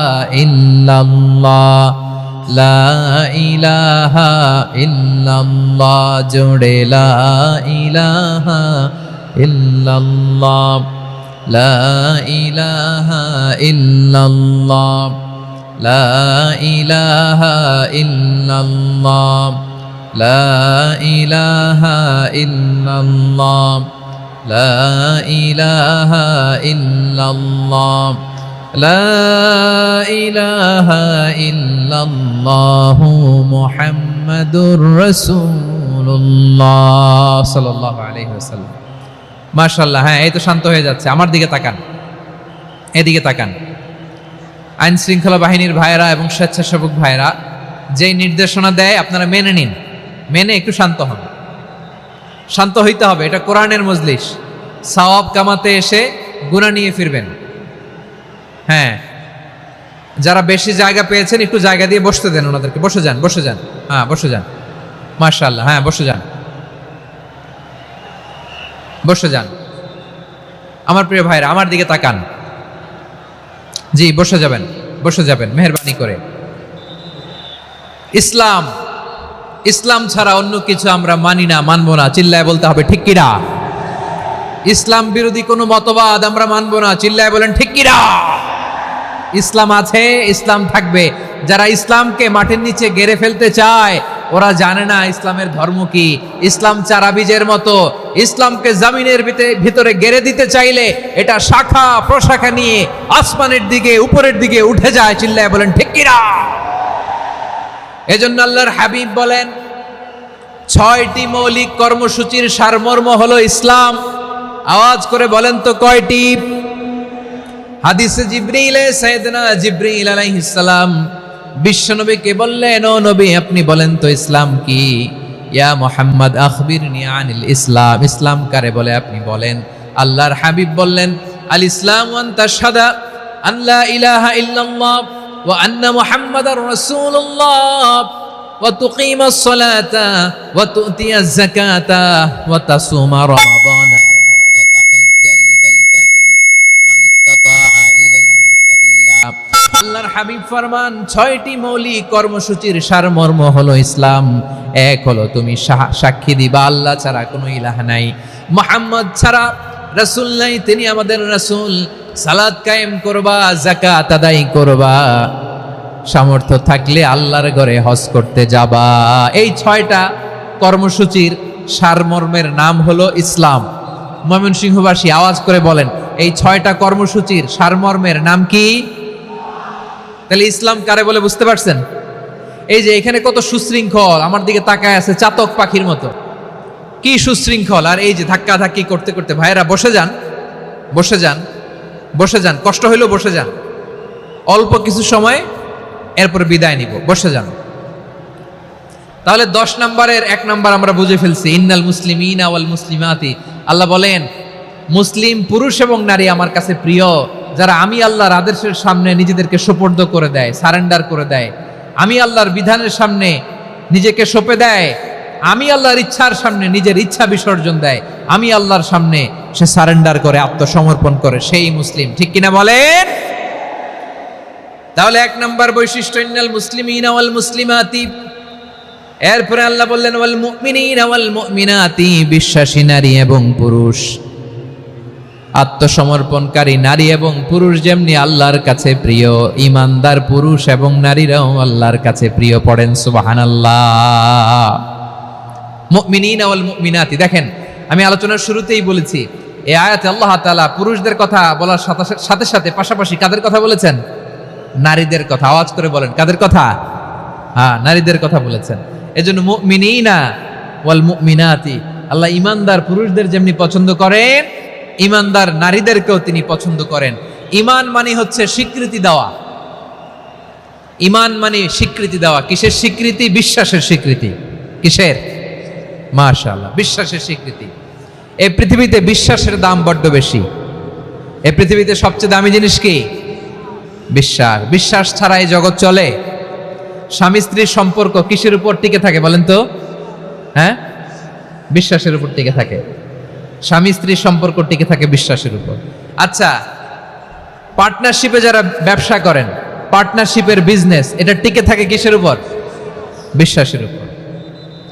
ইল্লাল্লাহ, লা ইলাহা ইল্লাল্লাহ, জোড়ে লা ইলাহা ইল্লাল্লাহ, লা ইলাহা ইল্লাল্লাহ, লা ইলাহা ইল্লাল্লাহ, লা ইলাহা ইল্লাল্লাহ, লা ইলাহা ইল্লাল্লাহ, লা ইলাহা ইল্লাল্লাহু মুহাম্মাদুর রাসূলুল্লাহ সাল্লাল্লাহু আলাইহি ওয়াসাল্লাম। মাশাআল্লাহ। হ্যাঁ, এই তো শান্ত হয়ে যাচ্ছে। আমার দিকে তাকান, এদিকে তাকান। আইন শৃঙ্খলা বাহিনীর ভাইয়েরা এবং স্বেচ্ছাসেবক ভাইয়েরা যেই নির্দেশনা দেয় আপনারা মেনে নিন, মেনে একটু শান্ত হন। শান্ত হইতে হবে, এটা কোরআনের মজলিস। সওয়াব কামাতে এসে গুনাহ নিয়ে ফিরবেন। হ্যাঁ, যারা বেশি জায়গা পেয়েছেন একটু জায়গা দিয়ে বসতে দেন ওনাদেরকে। বসে যান, বসে যান। হ্যাঁ, বসে যান। মাশাআল্লাহ। হ্যাঁ, বসে যান, বসে যান। আমার প্রিয় ভাইরা, আমার দিকে তাকান। জি, বসে যাবেন, বসে যাবেন মেহেরবানি করে। ইসলাম, ইসলাম ছাড়া অন্য কিছু আমরা মানি না, মানবো না। চিল্লায় বলতে হবে ঠিক কিনা? ইসলাম বিরোধী কোনো মতবাদ আমরা মানবো না। চিল্লায় বলেন ঠিক কিনা? ইসলাম আছে, ইসলাম থাকবে। যারা ইসলামকে মাটির নিচে গেড়ে ফেলতে চায় ওরা জানে না ইসলামের ধর্ম কি। ইসলাম চারা বীজের মতো, ইসলামকে জমিনের ভিতরে গেড়ে দিতে চাইলে এটা শাখা প্রশাখা নিয়ে আসমানের দিকে, উপরের দিকে উঠে যায়। চিল্লায় বলেন ঠিক কিনা? এজন্য আল্লাহর হাবিব বলেন 6টি মৌলিক কর্মসূচির সারমর্ম হলো ইসলাম। আওয়াজ করে বলেন তো কয়টি? হাদিসে জিবরিলে সাইয়েদনা জিবরিল আলাইহিস সালাম বিশ্বনবীকে বললেন, ও নবী আপনি বলেন তো ইসলাম কি? ইয়া মুহাম্মদ আখবিরনি আনিল ইসলাম, ইসলাম কারে বলে আপনি বলেন। আল্লাহর হাবিব বললেন, আল ইসলাম আন তাশহাদা আন লা ইলাহা ইল্লাল্লাহ ওয়া আন্না মুহাম্মাদার রাসূলুল্লাহ ওয়া তুকিমাস সালাতা ওয়া তুতিয়াজ যাকাতা ওয়া তাসুমা রমাদানা ওয়া তাহুজ্জাল বাইতা মান ইসতাতাআ ইলাইহি সাবিলা। আল্লাহর হাবিব ফরমান, 6টি মৌলিক কর্মসূচির সারমর্ম হলো ইসলাম। এক হলো তুমি সাক্ষী দিবা আল্লাহ ছাড়া কোনো ইলাহ নাই, মুহাম্মদ ছাড়া রাসূল নাই, তিনি আমাদের রাসূল। সালাত কায়েম করবা, যাকাত আদায় করবা, সামর্থ্য থাকলে আল্লাহর ঘরে হজ করতে যাবা। এই 6টা কর্মসূচির সারমর্মের নাম হলো ইসলাম। ময়মনসিংহবাসী আওয়াজ করে বলেন, এই 6টা কর্মসূচির সারমর্মের নাম কি? তাহলে ইসলাম কারে বলে বুঝতে পারছেন? এই যে এখানে কত সুশৃঙ্খল, আমার দিকে তাকায় আছে চাতক পাখির মতো, কি সুশৃঙ্খল। আর এই যে ধাক্কা ধাক্কি করতে করতে, ভাইয়েরা বসে যান, বসে যান, বসে যান, কষ্ট হইলেও বসে যান, অল্প কিছু সময় এরপর বিদায় নিব, বসে যান। তাহলে 10 নম্বরের 1 নম্বর আমরা বুঝে ফেলছি, ইন্নাল মুসলিমিনা ওয়াল মুসলিমাতি। আল্লাহ বলেন, মুসলিম পুরুষ এবং নারী আমার কাছে প্রিয়, যারা আমি আল্লাহর আদেশের সামনে নিজেদেরকে সোপর্দ করে দেয়, সারেন্ডার করে দেয়, আমি আল্লাহর বিধানের সামনে নিজেকে সঁপে দেয়, আমি আল্লাহর ইচ্ছার সামনে নিজের ইচ্ছা বিসর্জন দেয়, আমি আল্লাহর সামনে সে সারেন্ডার করে, আত্মসমর্পণ করে, সেই মুসলিম। ঠিক কিনা বলেন? তাহলে 1 নম্বর বৈশিষ্ট্য ইন্নাল মুসলিমিনা ওয়াল মুসলিমাতি। এরপরে আল্লাহ বললেন ওয়াল মুমিনিনা ওয়াল মুমিনাতি, বিশ্বাসী নারী এবং পুরুষ, আত্মসমর্পণকারী নারী এবং পুরুষ যেমনি আল্লাহর কাছে প্রিয়, ইমানদার পুরুষ এবং নারীরাও আল্লাহর কাছে প্রিয়। পড়েন সুবহানাল্লাহ। মুমিনিনা ওয়াল মুমিনাতি। দেখেন, আমি আলোচনার শুরুতেই বলেছি, এই আয়াতে আল্লাহ তাআলা পুরুষদের কথা বলার সাথে সাথে পাশাপাশি কাদের কথা বলেছেন? নারীদের কথা। আওয়াজ করে বলেন, কাদের কথা? হ্যাঁ, নারীদের কথা বলেছেন। এজন্য মুমিনিনা ওয়াল মুমিনাতি, আল্লাহ ইমানদার পুরুষদের যেমনি পছন্দ করেন, ইমানদার নারীদেরকেও তিনি পছন্দ করেন। ঈমান মানে হচ্ছে স্বীকৃতি দেওয়া। ঈমান মানে স্বীকৃতি দেওয়া। কিসের স্বীকৃতি? বিশ্বাসের স্বীকৃতি। কিসের? মাশাআল্লাহ, বিশ্বাসের স্বীকৃতি। এই পৃথিবীতে বিশ্বাসের দাম বড্ড বেশি। এই পৃথিবীতে সবচেয়ে দামি জিনিস কি? বিশ্বাস। বিশ্বাস ছাড়া এই জগৎ চলে? স্বামী স্ত্রীর সম্পর্ক কিসের উপর টিকে থাকে বলেন তো? হ্যাঁ, বিশ্বাসের উপর টিকে থাকে। স্বামী স্ত্রীর সম্পর্ক টিকে থাকে বিশ্বাসের উপর। আচ্ছা, পার্টনারশিপে যারা ব্যবসা করেন, পার্টনারশিপের বিজনেস, এটা টিকে থাকে কিসের উপর? বিশ্বাসের উপর।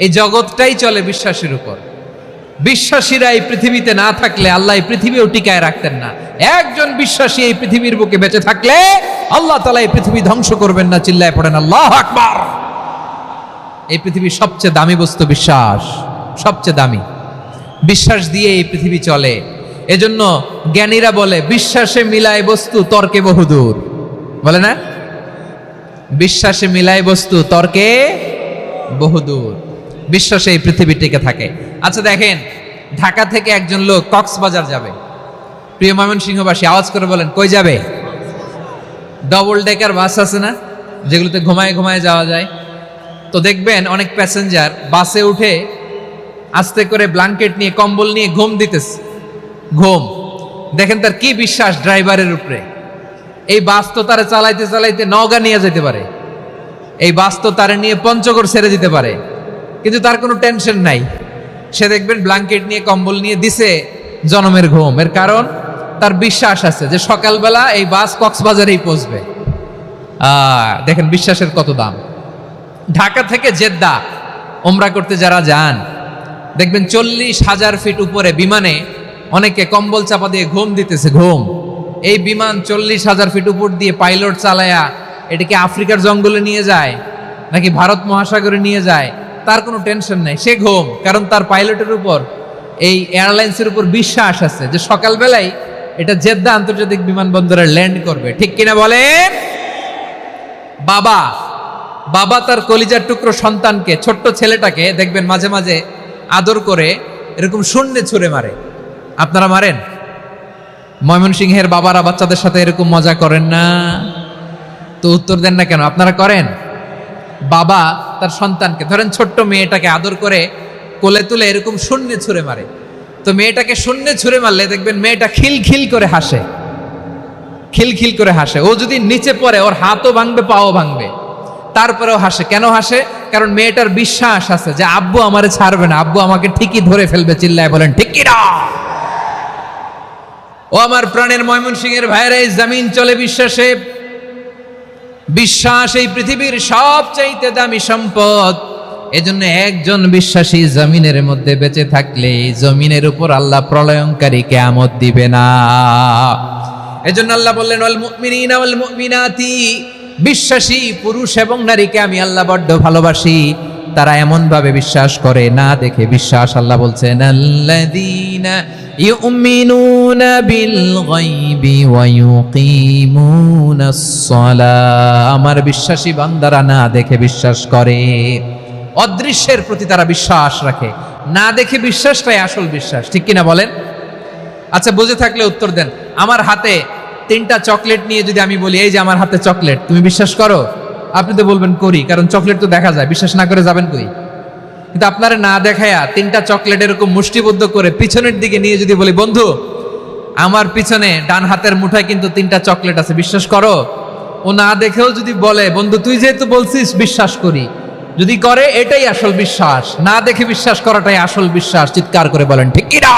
এই জগৎটাই চলে বিশ্বাসের উপর। বিশ্বাসীরা এই পৃথিবীতে না থাকলে আল্লাহ এই পৃথিবীও টিকায় রাখতেন না। একজন বিশ্বাসী এই পৃথিবীর বুকে বেঁচে থাকলে আল্লাহ তাআলা এই পৃথিবী ধ্বংস করবেন না। চিল্লায় পড়েন আল্লাহু আকবার। এই পৃথিবীর সবচেয়ে দামি বস্তু বিশ্বাস, সবচেয়ে দামি। বিশ্বাস দিয়ে এই পৃথিবী চলে। এজন্য জ্ঞানীরা বলে, বিশ্বাসে মিলায় বস্তু, তর্কে বহুদূর। বলে না? বিশ্বাসে মিলায় বস্তু, তর্কে বহুদূর। বিশ্বাসে এই পৃথিবী টিকে থাকে। আচ্ছা দেখেন, ঢাকা থেকে একজন লোক কক্সবাজার যাবে। প্রিয় ময়মনসিংহবাসী আওয়াজ করে বলেন, কই যাবে? ডবল ডেকার বাস আছে না, যেগুলোতে ঘুমায় ঘুমায় যাওয়া যায়। তো দেখবেন অনেক প্যাসেঞ্জার বাসে উঠে আস্তে করে ব্ল্যাঙ্কেট নিয়ে, কম্বল নিয়ে ঘুম দিতেছে। ঘুম দেখেন তার কি বিশ্বাস ড্রাইভারের উপরে। এই বাস তো তারে চালাইতে চালাইতে নওগাঁ নিয়ে যেতে পারে, এই বাস তো তারে নিয়ে পঞ্চগড় ছেড়ে দিতে পারে, কিন্তু তার কোনো টেনশন নাই। সে দেখবেন ব্ল্যাঙ্কেট নিয়ে, কম্বল নিয়ে দিছে জনমের ঘুম। এর কারণ তার বিশ্বাস আছে যে সকালবেলা এই বাস কক্সবাজারেই পৌঁছবে। দেখেন বিশ্বাসের কত দাম। ঢাকা থেকে জেদ্দা ওমরা করতে যারা যান, দেখবেন 40,000 ফিট উপরে বিমানে অনেকে কম্বল চাপা দিয়ে ঘুম দিতেছে। ঘুম। এই বিমান 40,000 ফিট উপর দিয়ে পাইলট চালায়া এটাকে আফ্রিকার জঙ্গলে নিয়ে যায় নাকি ভারত মহাসাগরে নিয়ে যায়, তার কোনো টেনশন নাই। সে ঘুম, কারণ তার পাইলটের উপর, এই এয়ারলাইন্সের উপর বিশ্বাস আছে যে সকালবেলায় এটা জেদ্দা আন্তর্জাতিক বিমানবন্দরে ল্যান্ড করবে। ঠিক কিনা বলেন? বাবা বাবা তার কলিজার টুকরো সন্তানকে, ছোট্ট ছেলেটাকে দেখবেন মাঝে মাঝে আদর করে এরকম শূন্যে ছুঁড়ে মারে। আপনারা মারেন? ময়মনসিংহের বাবারা বাচ্চাদের সাথে এরকম মজা করেন না? তো উত্তর দেন না কেন? আপনারা করেন? বাবা তার সন্তানকে, ধরেন ছোট্ট মেয়েটাকে আদর করে কোলে তুলে এরকম শূন্যে ছুঁড়ে মারে, তো মেয়েটাকে শূন্যে ছুঁড়ে মারলে দেখবেন মেয়েটা খিলখিল করে হাসে, খিলখিল করে হাসে। ও যদি নিচে পড়ে ওর হাতও ভাঙবে, পাও ভাঙবে, তারপরেও হাসে। কেন হাসে? কারণ মেয়েটার বিশ্বাস আছে যে আব্বু আমারে ছাড়বে না, আব্বু আমাকে ঠিকই ধরে ফেলবে। চিল্লায় বলেন ঠিক কি না? ও আমার প্রাণের ময়মনসিংহের ভাইরা, এই জমিন চলে বিশ্বাসে। বিশ্বাস এই পৃথিবীর সবচাইতে দামি সম্পদ। এজন্য একজন বিশ্বাসী জমিনের মধ্যে বেঁচে থাকলে জমিনের উপর আল্লাহ প্রলয়ঙ্কারী কিয়ামত দিবে না। এজন্য আল্লাহ বললেন ওয়াল মুমিনিনা ওয়াল মুমিনাতি, বিশ্বাসী পুরুষ এবং নারীকে আমি আল্লাহ বড্ড ভালোবাসি। তারা এমন ভাবে বিশ্বাস করে, না দেখে বিশ্বাস। আল্লাহ বলছেন আল্লাযীনা ইউমিনুনা বিল গায়বি ওয়া ইউকিমুনাস সালাহ, আমার বিশ্বাসী বান্দারা না দেখে বিশ্বাস করে। অদৃশ্যের প্রতি তারা বিশ্বাস রাখে, না দেখে বিশ্বাসটাই আসল বিশ্বাস। ঠিক কিনা বলেন? আচ্ছা, বুঝে থাকলে উত্তর দেন। আমার হাতে 3টা চকলেট নিয়ে যদি আমি বলি এই যে আমার হাতে চকলেট, তুমি বিশ্বাস করো? আপনি তো বলবেন করি, কারণ চকলেট তো দেখা যায়। বিশ্বাস না করে যাবেন কই? কিন্তু আপনারা না দেখায়া 3টা চকলেট এরকম মুষ্টিবদ্ধ করে পিছনের দিকে নিয়ে যদি বলি বন্ধু আমার পিছনে ডান হাতের মুঠায় কিন্তু 3টা চকলেট আছে, বিশ্বাস করো? ও না দেখেও যদি বলে বন্ধু তুই যেহেতু বলছিস বিশ্বাস করি, যদি করে এটাই আসল বিশ্বাস। না দেখে বিশ্বাস করাটাই আসল বিশ্বাস। চিৎকার করে বলেন ঠিক কি না?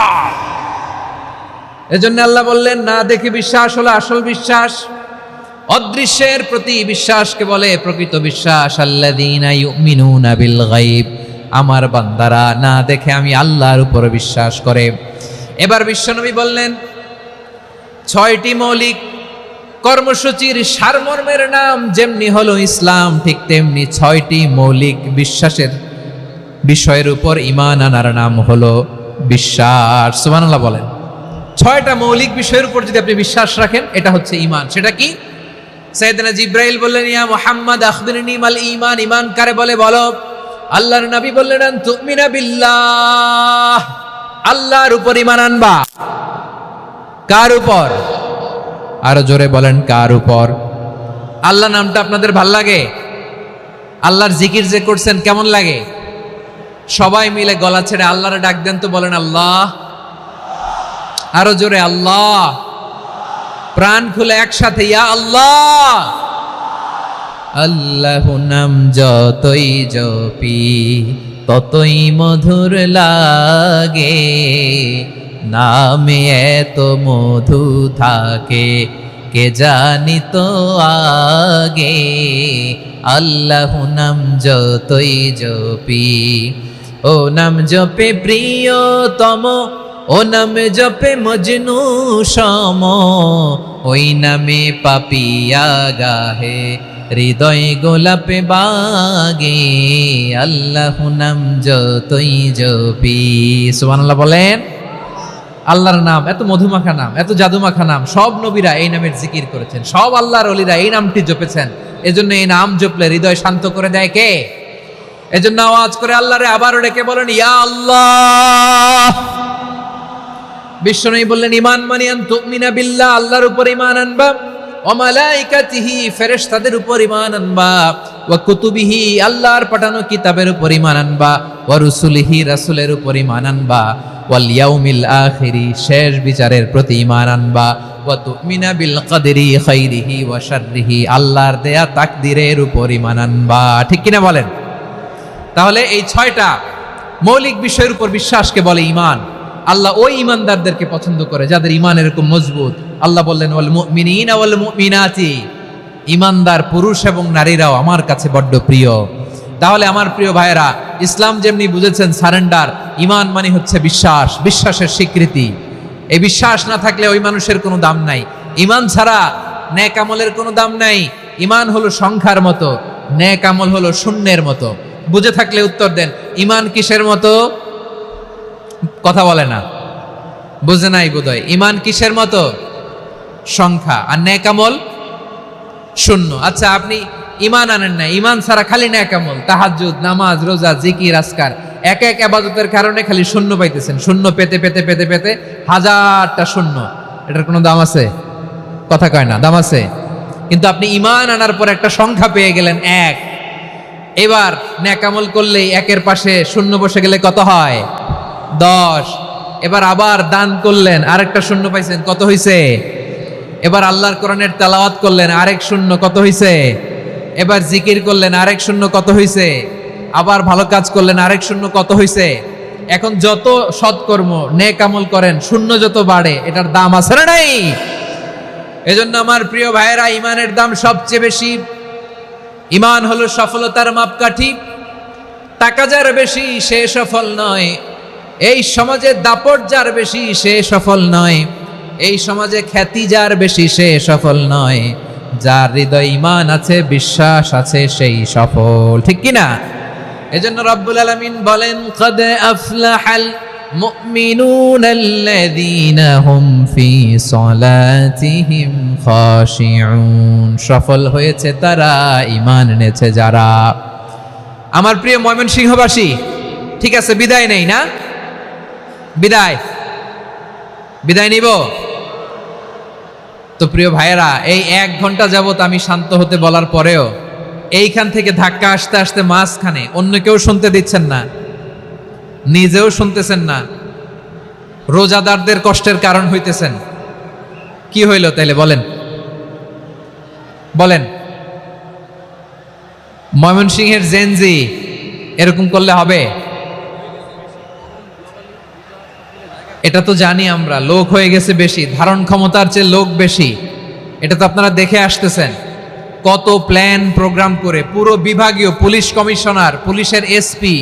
এজন্য আল্লাহ বললেন না দেখে বিশ্বাস হলো আসল বিশ্বাস। অদৃশ্যের প্রতি বিশ্বাসকে বলে প্রকৃত বিশ্বাস। আল্লাযীনা ইউমিনুনা বিল গায়ব, আমার বান্দারা না দেখে আমি আল্লাহর উপর বিশ্বাস করে। এবার বিশ্বনবী বললেন 6টি মৌলিক কর্মসূচির সারমর্মের নাম যেমনি হলো ইসলাম, ঠিক তেমনি 6টি মৌলিক বিশ্বাসের বিষয়ের উপর ঈমান আনার নাম হলো বিশ্বাস। সুবহানাল্লাহ বলেন। 6টা মৌলিক বিষয়ের উপর যদি আপনি বিশ্বাস রাখেন এটা হচ্ছে ঈমান। সেটা কি? সাইয়েদনা জিবরাইল বললেন ইয়া মুহাম্মদ আখবিরনি মাল ঈমান, ঈমান কারে বলে বলো। আল্লাহর নবী বললেন আন তুমিনা বিল্লাহ, আল্লাহর উপর ঈমান আনবা। কার উপর? আরো জোরে বলেন কার উপর? আল্লাহ নামটা আপনাদের ভাল লাগে? আল্লাহর জিকির যে করছেন কেমন লাগে? সবাই মিলে গলা ছেড়ে আল্লাহরে ডাক দেন তো, বলেন আল্লাহ। আরো জোরে আল্লাহ। প্রাণ খুলে একসাথে ইয়া আল্লাহ। আল্লাহ নাম যতই জপি ততই মধুর লাগে, নামে এত মধু থাকে কে জানি তো আগে। আল্লাহ নাম যতই জপি, ও নাম জপে প্রিয়তম, ও নাম জপে মজনু সম, ওই নামে পাপিয়া গাহে হৃদয় গোলাপে বাগে। আল্লাহ নাম যতই জপি। সুবহানাল্লাহ বলেন। আল্লাহর নাম এত মধুমাখা নাম, এত জাদুমাখা নাম, সব নবীরা এই নামের জিকির করেছেন, সব আল্লাহর ওলিরা এই নামটি জপেছেন। এজন্য এই নাম জপলে হৃদয় শান্ত করে দেয় কে? এজন্য আওয়াজ করে আল্লাহরে আবারও ডেকে বলেন ইয়া আল্লাহ। বিশ্বনবী বললেন ঈমান মানে আন তুমিনা বিল্লাহ, আল্লাহর উপর ঈমান আনবা, ওয়া মালাইকাতিহি ফেরেশতাদের উপর ঈমান আনবা, ওয়া কুতুবিহি আল্লাহর পাঠানো কিতাবের উপর ঈমান আনবা, ওয়া রুসুলিহি রাসূলের উপর ঈমান আনবা, ওয়াল ইয়াউমিল আখিরি শেষ বিচারের প্রতি ঈমান আনবা, ওয়া তুমিনা বিল কদরি খাইরিহি ওয়া শাররিহি আল্লাহর দেয়া তাকদীরের উপর ঈমান আনবা। ঠিক কিনা বলেন? তাহলে এই 6টা মৌলিক বিষয়ের উপর বিশ্বাসকে বলে ঈমান। আল্লাহ ওই ঈমানদারদেরকে পছন্দ করে যাদের ঈমান এরকম মজবুত। আল্লাহ বললেন ওয়াল মুমিনিনা ওয়াল মুমিনাতি, ঈমানদার পুরুষ এবং নারীরাও আমার কাছে বড্ড প্রিয়। তাহলে আমার প্রিয় ভাইয়েরা, ইসলাম যেমনি বুঝেছেন সারেন্ডার, ঈমান মানে হচ্ছে বিশ্বাস, বিশ্বাসের স্বীকৃতি। এই বিশ্বাস না থাকলে ওই মানুষের কোনো দাম নাই। ঈমান ছাড়া নেক আমলের কোনো দাম নাই। ঈমান হলো সংখ্যার মতো, নেক আমল হলো শূন্যের মতো। বুঝে থাকলে উত্তর দেন। ঈমান কিসের মতো? কথা বলে না, বুঝে নাই বোধহয়। ঈমান কিসের মতো? সংখ্যা। আর নেক আমল শূন্য। আচ্ছা, আপনি ঈমান আনেন না, ঈমান ছাড়া খালি নেক আমল, তাহাজ্জুদ, নামাজ, রোজা, জিকির, আজকার, এক এক ইবাদতের কারণে খালি শূন্য পাইতেছেন। শূন্য পেতে পেতে পেতে পেতে হাজারটা শূন্য। এটার কোনো দাম আছে? কথা কয় না, দাম আছে। কিন্তু আপনি ঈমান আনার পর একটা সংখ্যা পেয়ে গেলেন, 1। এবার নেকামল করলেই 1-এর পাশে শূন্য বসে গেলে কত হয়? 10। এবার আবার দান করলেন, আরেকটা শূন্য পাইছেন, কত হইছে? এবার আল্লাহর কোরআনের তেলাওয়াত করলেন, আরেক শূন্য, কত হইছে? এবার জিকির করলেন, আরেক শূন্য, কত হইছে? আবার ভালো কাজ করলেন, আরেক শূন্য, কত হইছে? এখন যত সৎকর্ম নেক আমল করেন, শূন্য যত বাড়ে, এটার দাম আছে না নাই? এজন্য আমার প্রিয় ভাইয়েরা, ইমানের দাম সবচেয়ে বেশি। ইমান হলো সফলতার মাপকাঠি। টাকা যার বেশি সে সফল নয়, এই সমাজে দাপট যার বেশি সে সফল নয়, এই সমাজে খ্যাতি যার বেশি সে সফল নয়, যার হৃদয় ঈমান আছে, বিশ্বাস আছে, সেই সফল। ঠিক কি না? এজন্য রব্বুল আলামিন বলেন, ক্বাদ আফলাহাল মুমিনুনাল্লাযীনা হুম ফি সলাতিহিম খাশিউন। সফল হয়েছে তারা, ঈমান এনেছে যারা। আমার প্রিয় ময়মনসিংহবাসী, ঠিক আছে, বিদায় নেই না? বিদায় নিব তো? প্রিয় ভাইয়েরা, এই 1 ঘন্টা যাবত আমি শান্ত হতে বলার পরেও এইখান থেকে ধাক্কা আসতে আসতে মাঝখানে অন্য কেউ শুনতে দিচ্ছেন না, নিজেও শুনতেছেন না, রোজাদারদের কষ্টের কারণ হইতেছেন। কি হইল তাইলে বলেন? ময়মনসিংহের জেনজি এরকম করলে হবে? এটা তো জানি আমরা, লোক হয়ে গেছে বেশি, ধারণ ক্ষমতার চেয়ে লোক বেশি। এটা তো আপনারা দেখে আসতেছেন, কত প্ল্যান প্রোগ্রাম করে পুরো বিভাগীয় পুলিশ কমিশনার, পুলিশের এসপি,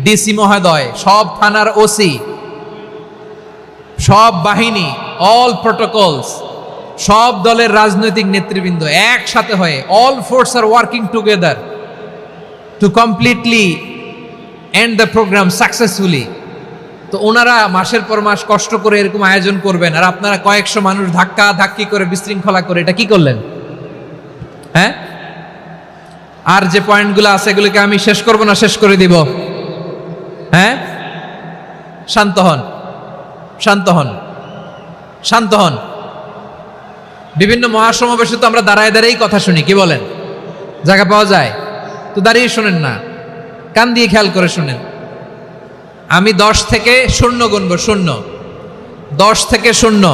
ডিসি মহোদয়, সব থানার ওসি, সব বাহিনী, অল প্রোটোকলস, সব দলের রাজনৈতিক নেতৃবৃন্দ একসাথে হয়ে, অল ফোর্স আর working together to completely end the programme successfully. তো ওনারা মাসের পর মাস কষ্ট করে এরকম আয়োজন করবেন, আর আপনারা কয়েকশো মানুষ ধাক্কা ধাক্কি করে বিশৃঙ্খলা করে এটা কি করলেন? হ্যাঁ, আর যে পয়েন্টগুলো আছে এগুলোকে আমি শেষ করব না শেষ করে দিব? হ্যাঁ, শান্ত হন, শান্ত হন, শান্ত হন। বিভিন্ন মহাসমাবেশে তো আমরা দাঁড়ায় দাঁড়িয়েই কথা শুনি, কি বলেন? জায়গা পাওয়া যায় তো দাঁড়িয়ে শোনেন না, কান দিয়ে খেয়াল করে শুনেন। আমি 10 থেকে 0 গুনবো, 0, 10 থেকে 0,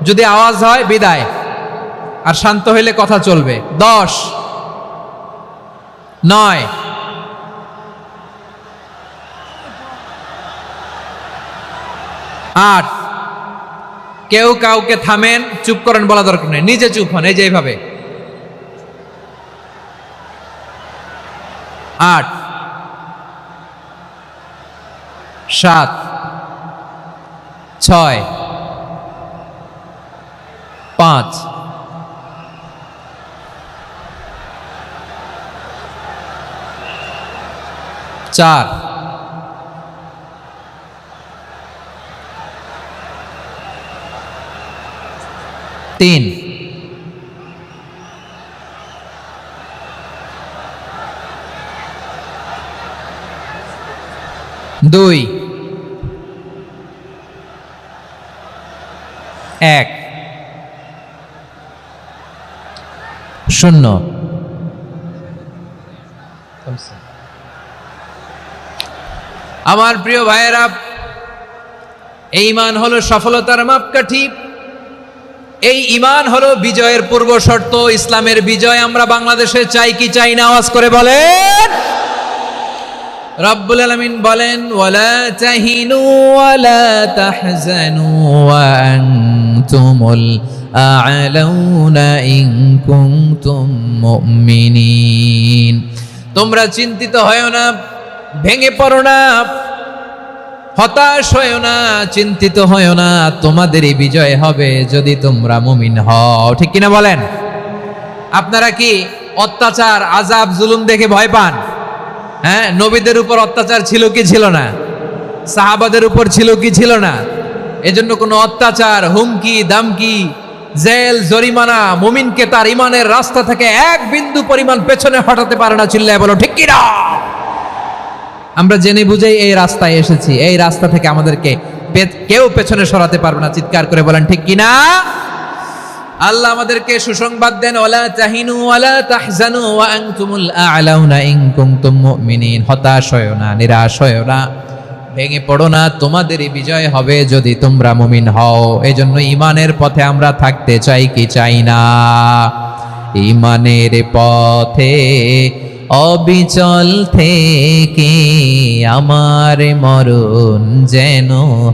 যদি আওয়াজ হয় বিদায়, আর শান্ত হইলে কথা চলবে। 10, 9, 8। কেউ কাউকে থামেন, চুপ করেন বলা দরকার নেই, নিজে চুপ হন, এই যে এইভাবে। 8, 7, 6, 5, 4, 3, 2, 1, 0। আমার প্রিয় ভাইয়েরা, এই ঈমান হলো সফলতার মাপকাঠি, এই ঈমান হলো বিজয়ের পূর্ব শর্ত। ইসলামের বিজয় আমরা বাংলাদেশে চাই কি চাই না? আওয়াজ করে বলেন। রব্বুল আলামিন বলেন, ওয়ালা তাহিনু ওয়ালা তাহজানু ওয়া আনতুমুল আ'লাউনা ইন কুনতুম মুমিনিন। তোমরা চিন্তিত হয়ো না, ভেঙে পড়ো না, হতাশ হয়ো না, চিন্তিত হয়ো না, তোমাদেরই বিজয় হবে যদি তোমরা মুমিন হও। ঠিক কিনা বলেন? আপনারা কি অত্যাচার, আযাব, জুলুম দেখে ভয় পান? হ্যাঁ, নবীদের উপর অত্যাচার ছিল কি ছিল না? সাহাবাদের উপর ছিল কি ছিল না? এজন্য কোনো অত্যাচার, হুমকি, দামকি, জেল, জরিমানা মুমিনকে তার ইমানের রাস্তা থেকে 1 বিন্দু পরিমাণ পেছনে হটাতে পারে না। চিল্লায় বলো ঠিক কিনা? আমরা জেনে বুঝেই এই রাস্তায় এসেছি, এই রাস্তা থেকে আমাদেরকে কেউ পেছনে সরাতে পারবে না। চিৎকার করে বলেন ঠিক কিনা? আল্লাহ আমাদেরকে সুসংবাদ দেন, ওয়ালা তাহিনু ওয়ালা তাহজানু ওয়া আনতুমুল আ'লাউনা ইন কুনতুম মুমিনিন। হতাশ হয়ো না, নিরাশ হয়ো না, ভেঙে পড়ো না, তোমাদেরই বিজয় হবে যদি তোমরা মুমিন হও। এজন্য ঈমানের পথে আমরা থাকতে চাই কি চাই না? ঈমানের পথে অবিচল থেকে আমার মরণ যেন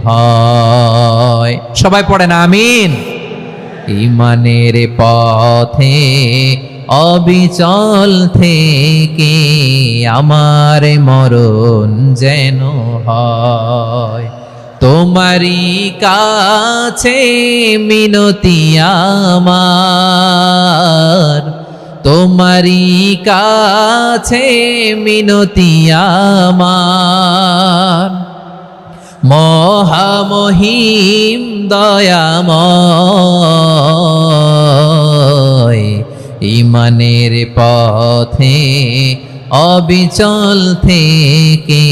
হয়। সবাই পড়েন আমিন। ঈমানের পথে অবিচল থেকে আমার মরণ যেন হয়। তোমারই কাছে মিনতি আমার, তোমারই কাছে মিনতি আমার, মহামহিম দয়াময়। ঈমানের পথে অবিচল থেকে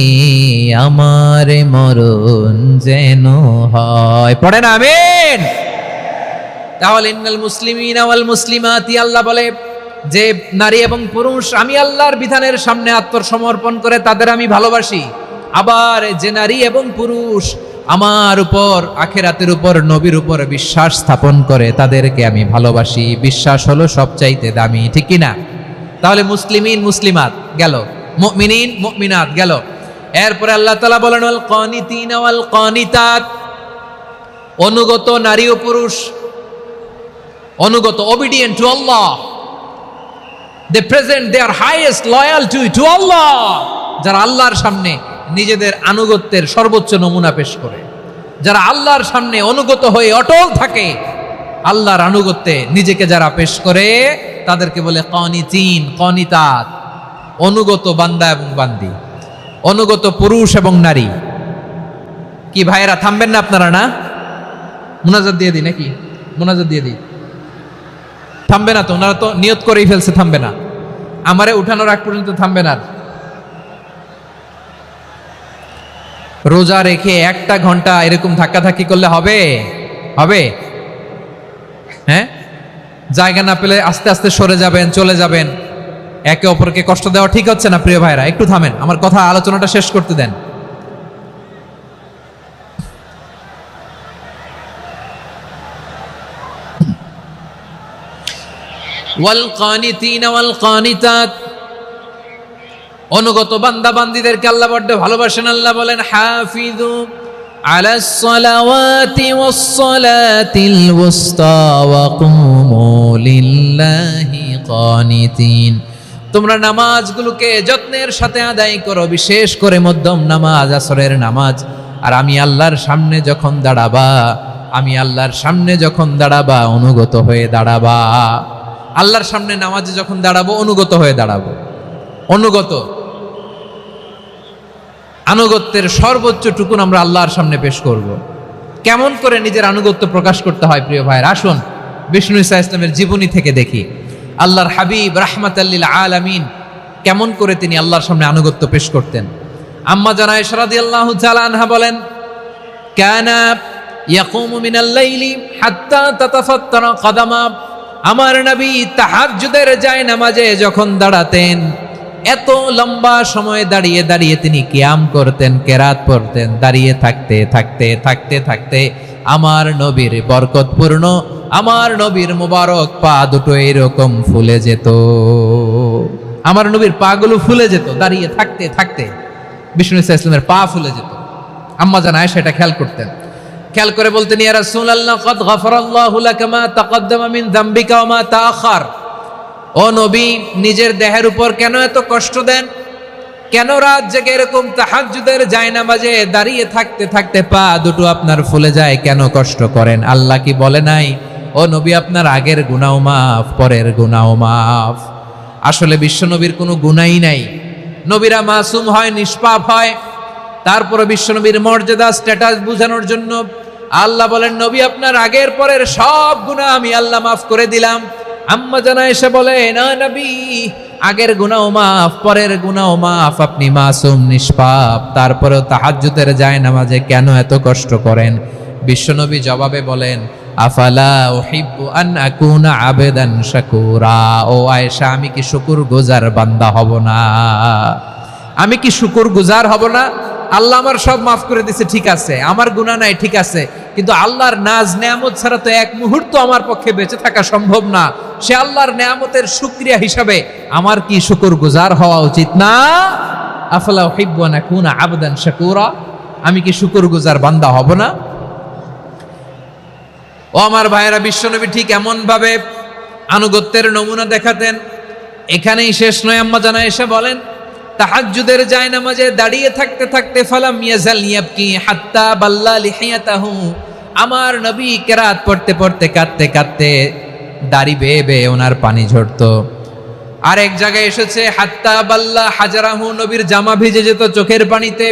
আমার মরণ যেন হয়। পড়েন আমিন। তাহলে ইন্নাল মুসলিমিনা ওয়াল মুসলিমাতি, আল্লাহ বলে যে নারী এবং পুরুষ আমি আল্লাহর বিধানের সামনে আত্মসমর্পণ করে তাদের আমি ভালোবাসি। আবার যে নারী এবং পুরুষ আমার উপর, আখিরাতের উপর, নবীর উপর বিশ্বাস স্থাপন করে তাদেরকে আমি ভালোবাসি। বিশ্বাস হলো সবচাইতে দামি, ঠিক কিনা? তাহলে মুসলিমিন মুসলিমাত গেল, মুমিনিন মুমিনাত গেল। এরপরে আল্লাহ তাআলা বলেন ওয়াল কানিতিনা ওয়াল কানিতাত, অনুগত নারী ও পুরুষ, অনুগত, obedient to Allah, they present their highest loyalty to Allah, যারা আল্লাহর সামনে নিজেদের আনুগত্যের সর্বোচ্চ নমুনা পেশ করে, যারা আল্লাহর সামনে অনুগত হয়ে অটল থাকে, আল্লাহর আনুগত্যে নিজেকে যারা পেশ করে তাদেরকে বলে কানিতিন, কানিতাত, অনুগত বান্দা এবং বান্দি, অনুগত পুরুষ এবং নারী। কি ভাইয়েরা থামবেন না আপনারা? না, মুনাজাত দিয়ে দিই নাকি? মুনাজাত দিয়ে দিই। থামবে না তো? ওনারা তো নিয়ত করেই ফেলছে থামবে না। আমারে উঠানোর আগ পর্যন্ত থামবে না। রোজা রেখে 1টা ঘন্টা এরকম ধাক্কাধাক্কি করলে হবে? হবে? হ্যাঁ, জায়গা না পেলে আস্তে আস্তে সরে যাবেন, চলে যাবেন। একে অপরকে কষ্ট দেওয়া ঠিক হচ্ছে না প্রিয় ভাইরা। একটু থামেন, আমার কথা, আলোচনাটা শেষ করতে দেন। ওয়াল কানিতিনা ওয়াল কানিতাত, অনুগত বান্দা বান্দীদেরকে আল্লাহ বড় ভালোবাসেন। আল্লাহ বলেন হাফিজু আলাস সালাওয়াতি ওয়াস সালাতিল ওয়াসতা ওয়া কুমু লিল্লাহি কানিতিন, তোমরা নামাজগুলোকে যত্নের সাথে আদায় করো, বিশেষ করে মধ্যম নামাজ, আসরের নামাজ। আর আমি আল্লাহর সামনে যখন দাঁড়াবা, আমি আল্লাহর সামনে যখন দাঁড়াবা অনুগত হয়ে দাঁড়াবা। আল্লাহর সামনে নামাজে যখন দাঁড়াবো অনুগত হয়ে দাঁড়াবো। অনুগত, আনুগত্যের সর্বোচ্চ টুকুন আমরা আল্লাহর সামনে পেশ করব। কেমন করে নিজের আনুগত্য প্রকাশ করতে হয় প্রিয় ভাইয়ের, আসুন বিষ্ণু ঈসা ইসলামের জীবনী থেকে দেখি। আল্লাহর হাবিব রাহমাতাল লিল আলামিন কেমন করে তিনি আল্লাহর সামনে আনুগত্য পেশ করতেন। আম্মা জানা আয়েশা রাদিয়াল্লাহু তাআলা আনহা বলেন, কানা ইয়াকুমু মিনাল লাইলি হাত্তা তাতাফাত্তারা কদামা, আমার নবী তাহাজ্জুদের যায় নামাজে যখন দাঁড়াতেন, এত লম্বা সময় দাঁড়িয়ে দাঁড়িয়ে তিনি কিয়াম করতেন, কেরাত পড়তেন। দাঁড়িয়ে থাকতে থাকতে থাকতে থাকতে আমার নবীর বরকতপূর্ণ, আমার নবীর মুবারক পা দুটো এরকম ফুলে যেত। আমার নবীর পা গুলো ফুলে যেত দাঁড়িয়ে থাকতে থাকতে। বিষ্ণু ঈসা ইসলামের পা ফুলে যেত। আম্মা জান আয়েশা এটা খেয়াল করতেন। খেয়াল করে বলতেন, ইয়া রাসূলুল্লাহ কদ গফারাল্লাহু লাকা মা তাকদ্দামা মিন যামবিকা ওয়া মা তাআখার। ও নবী, নিজের দেহের উপর কেন এত কষ্ট দেন? কেন রাত জেগে এরকম তাহাজ্জুদের জায়নামাজে দাঁড়িয়ে থাকতে থাকতে পা দুটো আপনার ফুলে যায়? কেন কষ্ট করেন? আল্লাহ কি বলে নাই, ও নবী আপনার আগের গুনাহ মাফ, পরের গুনাহ মাফ? আসলে বিশ্ব নবীর কোনো গুনাহই নাই। নবীরা মাসুম হয়, নিষ্পাপ হয়। তারপরে বিশ্ব নবীর মর্যাদা, স্ট্যাটাস বোঝানোর জন্য আল্লাহ বলেন, নবী আপনার আগের পরের সব গুনাহ আমি আল্লাহ মাফ করে দিলাম। আম্মা জান আয়েশা বলে, না নবী, আগের গুনাহ মাফ, পরের গুনাহ মাফ, আপনি মাসুম নিষ্পাপ, তারপরেও তাহাজ্জুদের জায়নামাজে কেন এত কষ্ট করেন? বিশ্বনবী জবাবে বলেন, আফালা উহিব্বু আন আকুনা আবেদান শাকুরা। ও আয়েশা, আমি কি শুকরগুজার বান্দা হব না? আমি কি শুকরগুজার হব না? আল্লাহ আমার সব মাফ করে দিছে, ঠিক আছে, আমার গুনাহ নাই, ঠিক আছে, কিন্তু আল্লাহর নাজ নেয়ামত ছাড়া তো এক মুহূর্ত আমার পক্ষে বেঁচে থাকা সম্ভব না। সে আল্লাহর নেয়ামতের শুকরিয়া হিসাবে আমার কি শুকরগুজার হওয়া উচিত না? আফালা উহিব্বু আন আকুনা আবদান শাকুরা, আমি কি শুকরগুজার বান্দা হব না? ও আমার ভাইয়েরা, বিশ্বনবী ঠিক এমন ভাবে আনুগত্যের নমুনা দেখাতেন। এখানেই শেষ নয়, আম্মা জানা এসে বলেন, তাহাজ্জুদের জায়নামাজে দাঁড়িয়ে থাকতে থাকতে ফালাম ইয়াজাল ইয়াবকি হাত্তা বাল্লা লিহিয়াতাহু, আমার নবী কেরাত পড়তে পড়তে কাঁদতে কাঁদতে দাড়ি বেয়ে বেয়ে ওনার পানি ঝরতো। আর এক জায়গায় এসেছে হাত্তা বাল্লা হাজারাহু, নবীর জামা ভিজে যেত চোখের পানিতে।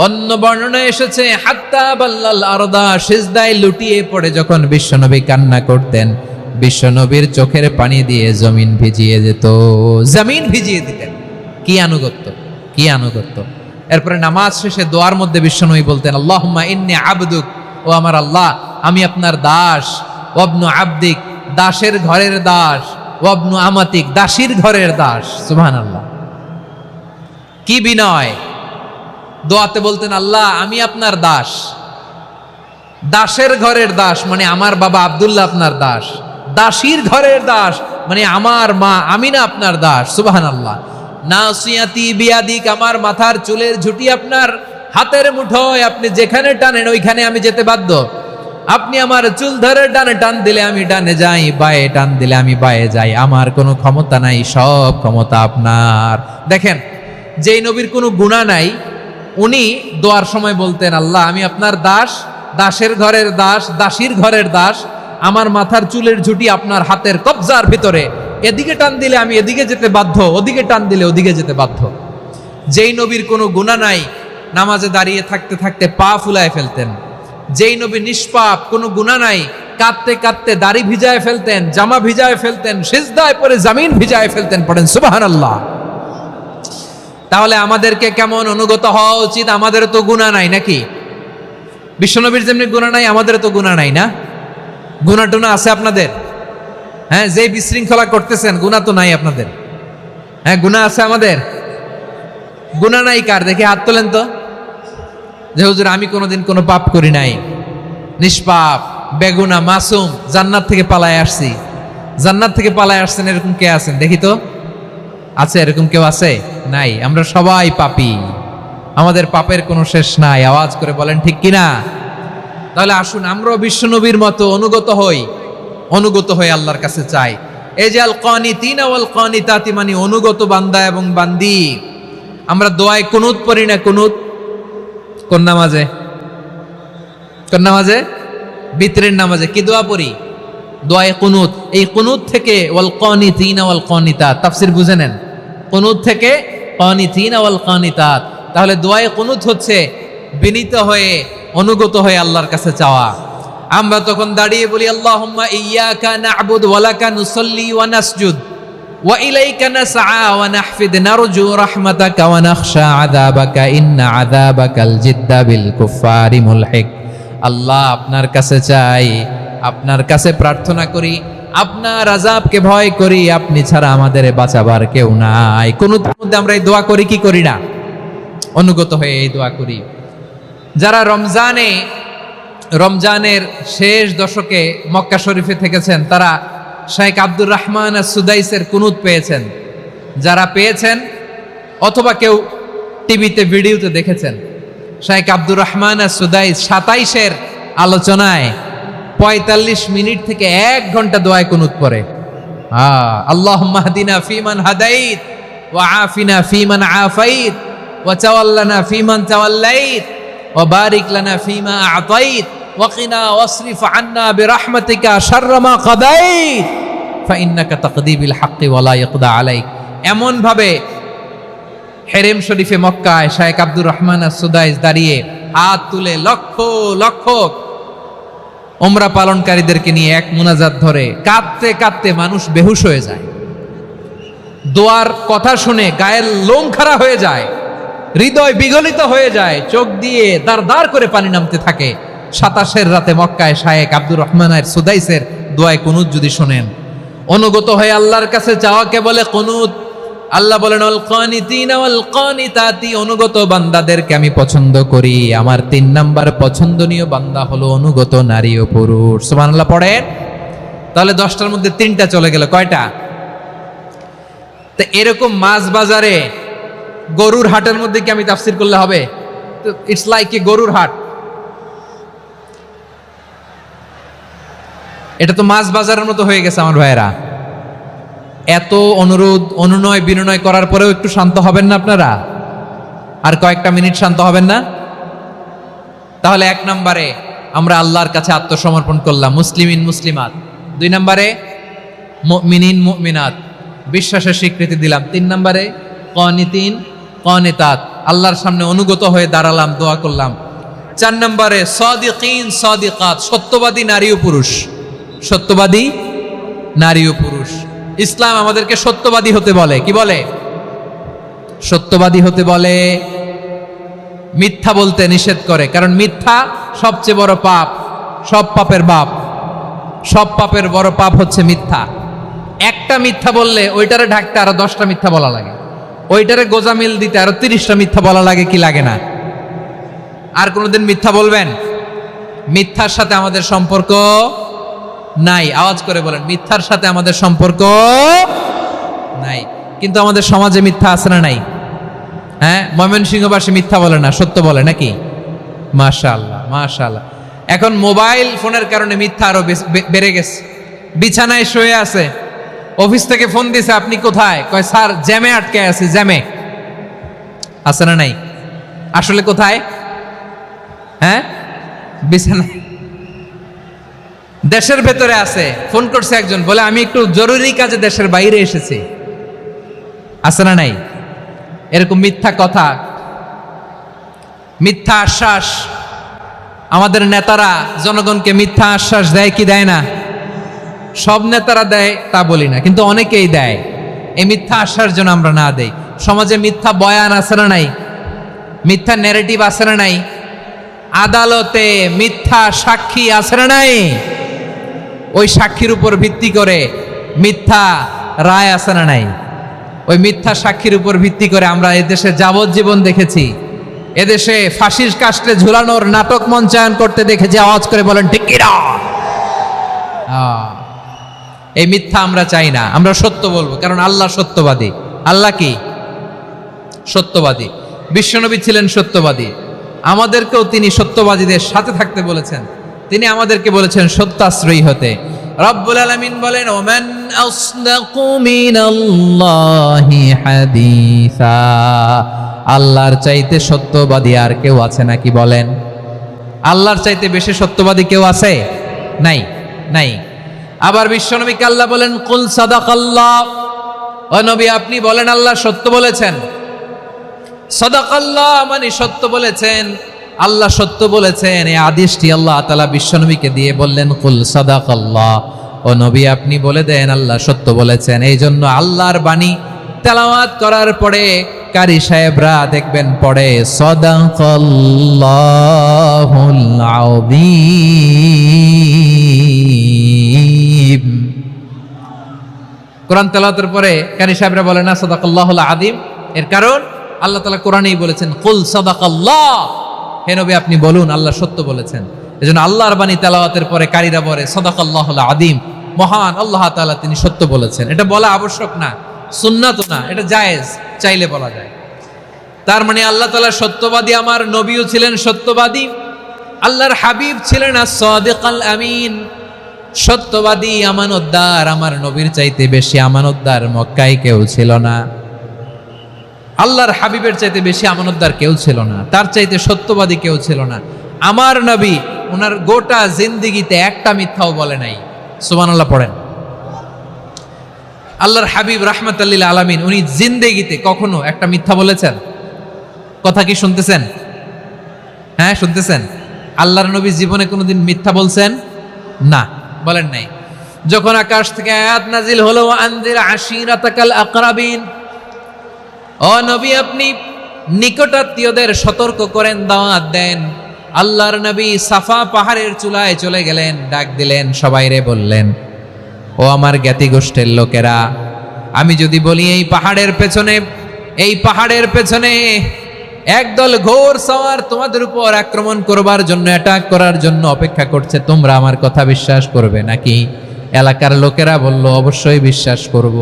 অন্য বর্ণনায় এসেছে হাত্তা বাল্লাল আরদা, সিজদায় লুটিয়ে পড়ে যখন বিশ্বনবী কান্না করতেন, বিশ্বনবীর চোখের পানি দিয়ে জমিন ভিজিয়ে যেত, জমিন ভিজিয়ে দিতেন। কি আনুগত্য, কি আনুগত্য! এরপরে নামাজ শেষে দোয়ার মধ্যে বিশ্বনবী বলতেন, আল্লাহুম্মা ইন্নী আবদুক, ও আমার আল্লাহ, আমি আপনার দাস, ওয়াবনু আবদিক, দাসের ঘরের দাস, ওয়াবনু আমাতিক, দাসীর ঘরের দাস। সুবহানাল্লাহ, কি বিনয়! দোয়াতে বলতেন, আল্লাহ আমি আপনার দাস, দাসের ঘরের দাস মানে আমার বাবা আব্দুল্লাহ আপনার দাস, দাসীর ঘরের দাস মানে আমার মা আমিনা আপনার দাস। সুবহানাল্লাহ। নাসিয়াতি বিয়াদিক, আমার মাথার চুলের ঝুঁটি আপনার হাতের মুঠোয়, আপনি যেখানে টানেন ওইখানে আমি যেতে বাধ্য। আপনি আমার চুল ধরে ডানে টান দিলে আমি ডানে যাই, বায়ে টান দিলে আমি বায়ে যাই, আমার কোনো ক্ষমতা নাই, সব ক্ষমতা আপনার। দেখেন, যেই নবীর কোনো গুনাহ নাই, উনি দোয়ার সময় বলতেন, আল্লাহ আমি আপনার দাস, দাসের ঘরের দাস, দাসীর ঘরের দাস, আমার মাথার চুলের ঝুঁটি আপনার হাতের কবজার ভিতরে, এদিকে টান দিলে আমি এদিকে যেতে বাধ্য, ওদিকে টান দিলে ওদিকে যেতে বাধ্য। যেই নবীর কোনো গুনাহ নাই, নামাজে দাঁড়িয়ে থাকতে থাকতে পা ফুলায় ফেলতেন। যেই নবী নিষ্পাপ, কোনো গুনাহ নাই, কাঁদতে কাঁদতে দাড়ি ভিজায় ফেলতেন, জামা ভিজায় ফেলতেন, সিজদায় পড়ে জমিন ভিজায় ফেলতেন। পড়েন সুবহানাল্লাহ। তাহলে আমাদেরকে কেমন অনুগত হওয়া উচিত? আমাদের তো গুনাহ নাই নাকি? বিশ্বনবীর যেমনি গুনাহ নাই, আমাদের তো গুনাহ নাই না? গুনাহ টুনা আছে আপনাদের? হ্যাঁ, যে বিশৃঙ্খলা করতেছেন, গুনাহ তো নাই আপনাদের? হ্যাঁ, গুনাহ আছে আমাদের? গুনাহ নাই কার? দেখে হাত তোলেন তো, যে হুজুর আমি কোনোদিন কোনো পাপ করি নাই, নিষ্পাপ, বেগুনা, মাসুম, জান্নাত থেকে পালায় আসছি। জান্নাত থেকে পালায় আসছেন এরকম কে আছেন দেখি তো? আছে এরকম কেউ? আছে? নাই। আমরা সবাই পাপী, আমাদের পাপের কোনো শেষ নাই। আওয়াজ করে বলেন ঠিক কিনা? তাহলে আসুন আমরাও বিশ্বনবীর মতো অনুগত হই, অনুগত হয়ে আল্লাহর কাছে চাই। এই যে আল কানিতিনা ওয়াল কানিতাতি, মানে অনুগত বান্দা এবং বান্দি। আমরা দোয়ায় কুনুত পড়ি না? কুনুত কোন নামাজে? কোন নামাজে? বিতরের নামাজে কি দোয়া পড়ি? দোয়ায়ে কুনুত। এই কুনুত থেকে ওয়াল কানিতিনা ওয়াল কানিতাত, তাফসীর বুঝে নেন। কুনুত থেকে কানিতিনা ওয়াল কানিতাত। তাহলে দোয়ায়ে কুনুত হচ্ছে বিনীত হয়ে, অনুগত হয়ে আল্লাহর কাছে চাওয়া। আমরা তখন দাঁড়িয়ে বলি, আল্লাহুম্মা ইয়্যাকা না'বুদু ওয়া লাকা নুসাল্লি ওয়া নাসজুদ ওয়া ইলাইকা নাসআ ওয়া নাহফিদ নারজু রাহমাতাকা ওয়া নাখশা আযাবাকা ইন্না আযাবাকাল জিদ্দা বিল কুফফারি মুলহিক। আল্লাহ আপনার কাছে চাই, আপনার কাছে প্রার্থনা করি, আপনার আযাবকে ভয় করি, আপনি ছাড়া আমাদের বাঁচাবার কেউ নাই। কুনুতের মধ্যে আমরা এই দোয়া করি কি করি না? অনুগত হয়ে এই দোয়া করি। যারা রমজানের শেষ দশকে মক্কা শরীফে থেকেছেন, তারা শেখ আব্দুর রহমান সুদাইসের কুনুত পেয়েছেন। যারা পেয়েছেন অথবা কেউ টিভিতে ভিডিওতে দেখেছেন, শেখ আব্দুর রহমান সুদাইস 27-এর আলোচনায় 45 মিনিট থেকে 1 ঘন্টা দোয়ায় কুনুত পড়ে। আল্লাহুম্মা হদিনা ফিমান হাদাইত ওয়া আফিনা ফিমান আফাইত ওয়া তাওয়াল্লানা ফিমান তাওয়াল্লাইত ওয়া বারিক লানা ফিমা আ'তাইত ওয়া কিনা ওয়াসরিফ আন্না বিরহমাতিকা শাররা মা কাদাইত ফাইন্নাকা তাকদি বিল হাক্কি ওয়া লা ইয়াকদা আলাইক। এমন ভাবে হেরেম শরীফে মক্কায় শেখ আব্দুর রহমান সুদাইস দাঁড়িয়ে হাত তুলে লক্ষ লক্ষ উমরা পালনকারীদেরকে নিয়ে এক মুনাজাত ধরে কাঁদতে কাঁদতে মানুষ বেহুশ হয়ে যায়। দোয়ার কথা শুনে গায়ের লোম খাড়া হয়ে যায়, হৃদয় বিগলিত হয়ে যায়, চোখ দিয়ে দাঁড় দাঁড় করে পানি নামতে থাকে। 27 রাতে মক্কায় শায়েখ আব্দুর রহমানের সুদাইসের দোয়ায় কুনুত যদি শোনেন, অনুগত হয়ে আল্লাহর কাছে চাওয়াকে বলে কুনুত। আল্লাহ বলেন আল কানিতিনা ওয়াল কানিতাতি, অনুগত বান্দাদেরকে আমি পছন্দ করি। আমার 3 নাম্বার পছন্দনীয় বান্দা হলো অনুগত নারী ও পুরুষ। সুবহানাল্লাহ পড়েন। তাহলে 10টার মধ্যে 3টা চলে গেল, কয়টা? তো এরকম মাছ বাজারে গরুর হাটের মধ্যে কি আমি তাফসির করলে হবে? ইটস লাইক এ গরুর হাট। এটা তো মাছ বাজারের মতো হয়ে গেছে আমার ভাইয়েরা। এত অনুরোধ অনুনয় বিনয় করার পরেও একটু শান্ত হবেন না আপনারা? আর কয়েকটা মিনিট শান্ত হবেন না? তাহলে 1 নম্বরে আমরা আল্লাহর কাছে আত্মসমর্পণ করলাম, মুসলিমিন মুসলিমাত। 2 নম্বরে মুমিনিন মুমিনাত, বিশ্বাসের স্বীকৃতি দিলাম। 3 নম্বরে কানিতিন কানিতাত, আল্লাহর সামনে অনুগত হয়ে দাঁড়ালাম, দোয়া করলাম। 4 নম্বরে সাদিকিন সাদিকাত, সত্যবাদী নারী ও পুরুষ। সত্যবাদী নারী ও পুরুষ। ইসলাম আমাদেরকে সত্যবাদী হতে বলে। কি বলে? সত্যবাদী হতে বলে। মিথ্যা বলতে নিষেধ করে, কারণ মিথ্যা সবচেয়ে বড় পাপ, সব পাপের বাপ। সব পাপের বড় পাপ হচ্ছে মিথ্যা। একটা মিথ্যা বললে ওইটারে ঢাকতে আরো 10টা মিথ্যা বলা লাগে, ওইটারে গোজামিল দিতে আরো 30টা মিথ্যা বলা লাগে, কি লাগে না? আর কোনোদিন মিথ্যা বলবেন? মিথ্যার সাথে আমাদের সম্পর্ক নাই। আওয়াজ করে বলেন, মিথ্যার সাথে আমাদের সম্পর্ক নাই। কিন্তু আমাদের সমাজে মিথ্যা আছে না নাই? হ্যাঁ, ময়মনসিংহবাসী মিথ্যা বলে না, সত্য বলে নাকি? মাশাআল্লাহ মাশাআল্লাহ। এখন মোবাইল ফোনের কারণে মিথ্যা আরো বেড়ে গেছে। বিছানায় শুয়ে আছে, অফিস থেকে ফোন দিছে, আপনি কোথায়? কয় স্যার জ্যামে আটকে আছি। জ্যামে আছে না নাই? আসলে কোথায়? হ্যাঁ, বিছানায়। দেশের ভেতরে আছে, ফোন করছে একজন, বলে আমি একটু জরুরি কাজে দেশের বাইরে এসেছি। আছে না নাই? এরকম মিথ্যা কথা, মিথ্যা আশ্বাস। আমাদের নেতারা জনগণকে মিথ্যা আশ্বাস দেয় কি দেয় না? সব নেতারা দেয় তা বলি না, কিন্তু অনেকেই দেয়। এই মিথ্যা আশ্বাস যেন আমরা না দেই। সমাজে মিথ্যা বয়ান আছে না নাই? মিথ্যা ন্যারেটিভ আছে না নাই? আদালতে মিথ্যা সাক্ষী আছে না নাই? ওই সাক্ষীর উপর ভিত্তি করে মিথ্যা রায় আছে না নাই? ওই মিথ্যা সাক্ষীর উপর ভিত্তি করে আমরা এদেশে যাবজ্জীবন দেখেছি, এদেশে ফাঁসির কাস্টে ঝুলানোর নাটক মঞ্চায়ন করতে দেখেছি। আওয়াজ করে বলেন ঠিক কি না? এই মিথ্যা আমরা চাই না, আমরা সত্য বলবো, কারণ আল্লাহ সত্যবাদী। আল্লাহ কি? সত্যবাদী। বিশ্বনবী ছিলেন সত্যবাদী, আমাদেরকেও তিনি সত্যবাদীদের সাথে থাকতে বলেছেন। তিনি আমাদেরকে বলেছেন সত্যাশ্রয়ী হতে। রব্বুল আলামিন বলেন, ওমান আসদাকু মিনাল্লাহি হাদিসা, আল্লাহর চাইতে সত্যবাদী আর কেউ আছে নাকি বলেন? আল্লাহর চাইতে বেশি সত্যবাদী কেউ আছে? নাই, নাই। আবার বিশ্বনবীকে আল্লাহ বলেন, কুল সাদাকাল্লাহ, ও নবী আপনি বলেন আল্লাহ সত্য বলেছেন। সাদাকাল্লাহ মানে সত্য বলেছেন, আল্লাহ সত্য বলেছেন। এই আদেশটি আল্লাহ তাআলা বিশ্বনবীকে দিয়ে বললেন, কুল সাদাকাল্লাহ, ও নবী আপনি বলে দেন আল্লাহ সত্য বলেছেন। এই জন্য আল্লাহর বাণী তেলাওয়াত করার পরে কারি সাহেবরা দেখবেন পড়ে সাদাকাল্লাহুল আযীম। কোরআন তেলাওয়াতের পরে কারি সাহেবরা বলে না সাদাকাল্লাহুল আযীম। এর কারণ আল্লাহ তাআলা কোরআনেই বলেছেন, কুল সাদাকাল্লাহ, হে নবী আপনি বলুন আল্লাহ সত্য বলেছেন। এজন্য আল্লাহর বাণী তেলাওয়াতের পরে কারীরা বলে সাদাকাল্লাহুল আযীম, মহান আল্লাহ তাআলা তিনি সত্য বলেছেন। এটা বলা আবশ্যক না, সুন্নাত না, এটা জায়েজ, চাইলে বলা যায়। তার মানে আল্লাহ তাআলা সত্যবাদী, আমার নবীও ছিলেন সত্যবাদী, আল্লাহর হাবিব ছিলেন as-সাদিকাল আমিন, সত্যবাদী আমানতদার। আমার নবীর চাইতে বেশি আমানতদার মক্কায় কেউ ছিল না, আল্লাহর হাবিবের চাইতে বেশি আমানতদার কেউ ছিল না, তার চাইতে সত্যবাদী কেউ ছিল না। আমার নবী ওনার গোটা জিন্দেগিতে একটা মিথ্যাও বলে নাই। সুবহানাল্লাহ পড়েন। আল্লাহর হাবিব রাহমাতাল লিল আলামিন উনি জিন্দেগিতে কখনো একটা মিথ্যা বলেছেন? কথা কি শুনতেছেন? হ্যাঁ শুনতেছেন? আল্লাহর নবী জীবনে কোনোদিন মিথ্যা বলছেন? না, বলেন নাই। যখন আকাশ থেকে আয়াত নাজিল হলো আনজির আশিরাতাকাল আকরাবিন, ও নবী আপনি নিকটাত্মীয়দের সতর্ক করেন, দাওয়াত দেন। আল্লাহর নবী সাফা পাহাড়ের চূড়ায় চলে গেলেন, ডাক দিলেন, সবাইরে বললেন, ও আমার জ্ঞাতি গোষ্ঠীর লোকেরা, আমি যদি বলি এই পাহাড়ের পেছনে একদল ঘোর সওয়ার তোমাদের উপর আক্রমণ করবার জন্য, অ্যাটাক করার জন্য অপেক্ষা করছে, তোমরা আমার কথা বিশ্বাস করবে নাকি? এলাকার লোকেরা বলল, অবশ্যই বিশ্বাস করব।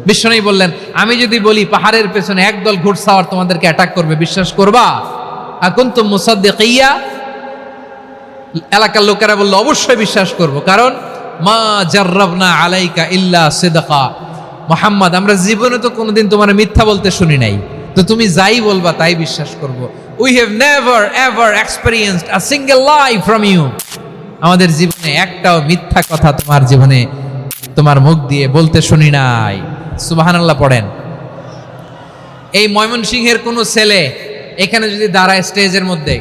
বিশ্বনবী বললেন, আমি যদি বলি পাহাড়ের পেছনে একদল ঘোড়সাওয়ার তোমাদেরকে অ্যাটাক করবে, বিশ্বাস করবা? আকুনতুম মুসাদ্দিকিয়া? এলাকার লোকেরা বলল, অবশ্যই বিশ্বাস করব, কারণ মা জাররাবনা আলাইকা ইল্লা সিদকা। মুহাম্মদ, আমরা জীবনে তো কোনোদিন তোমার মিথ্যা বলতে শুনি নাই, তো তুমি যাই বলবা তাই বিশ্বাস করব। We have never ever experienced a single lie from you. আমাদের জীবনে একটাও মিথ্যা কথা তোমার জীবনে, তোমার মুখ দিয়ে বলতে শুনি নাই। সুবহানাল্লাহ পড়েন। এই ময়মনসিংহের কোনো ছেলে এখানে যদি দাঁড়ায় স্টেজের মধ্যে,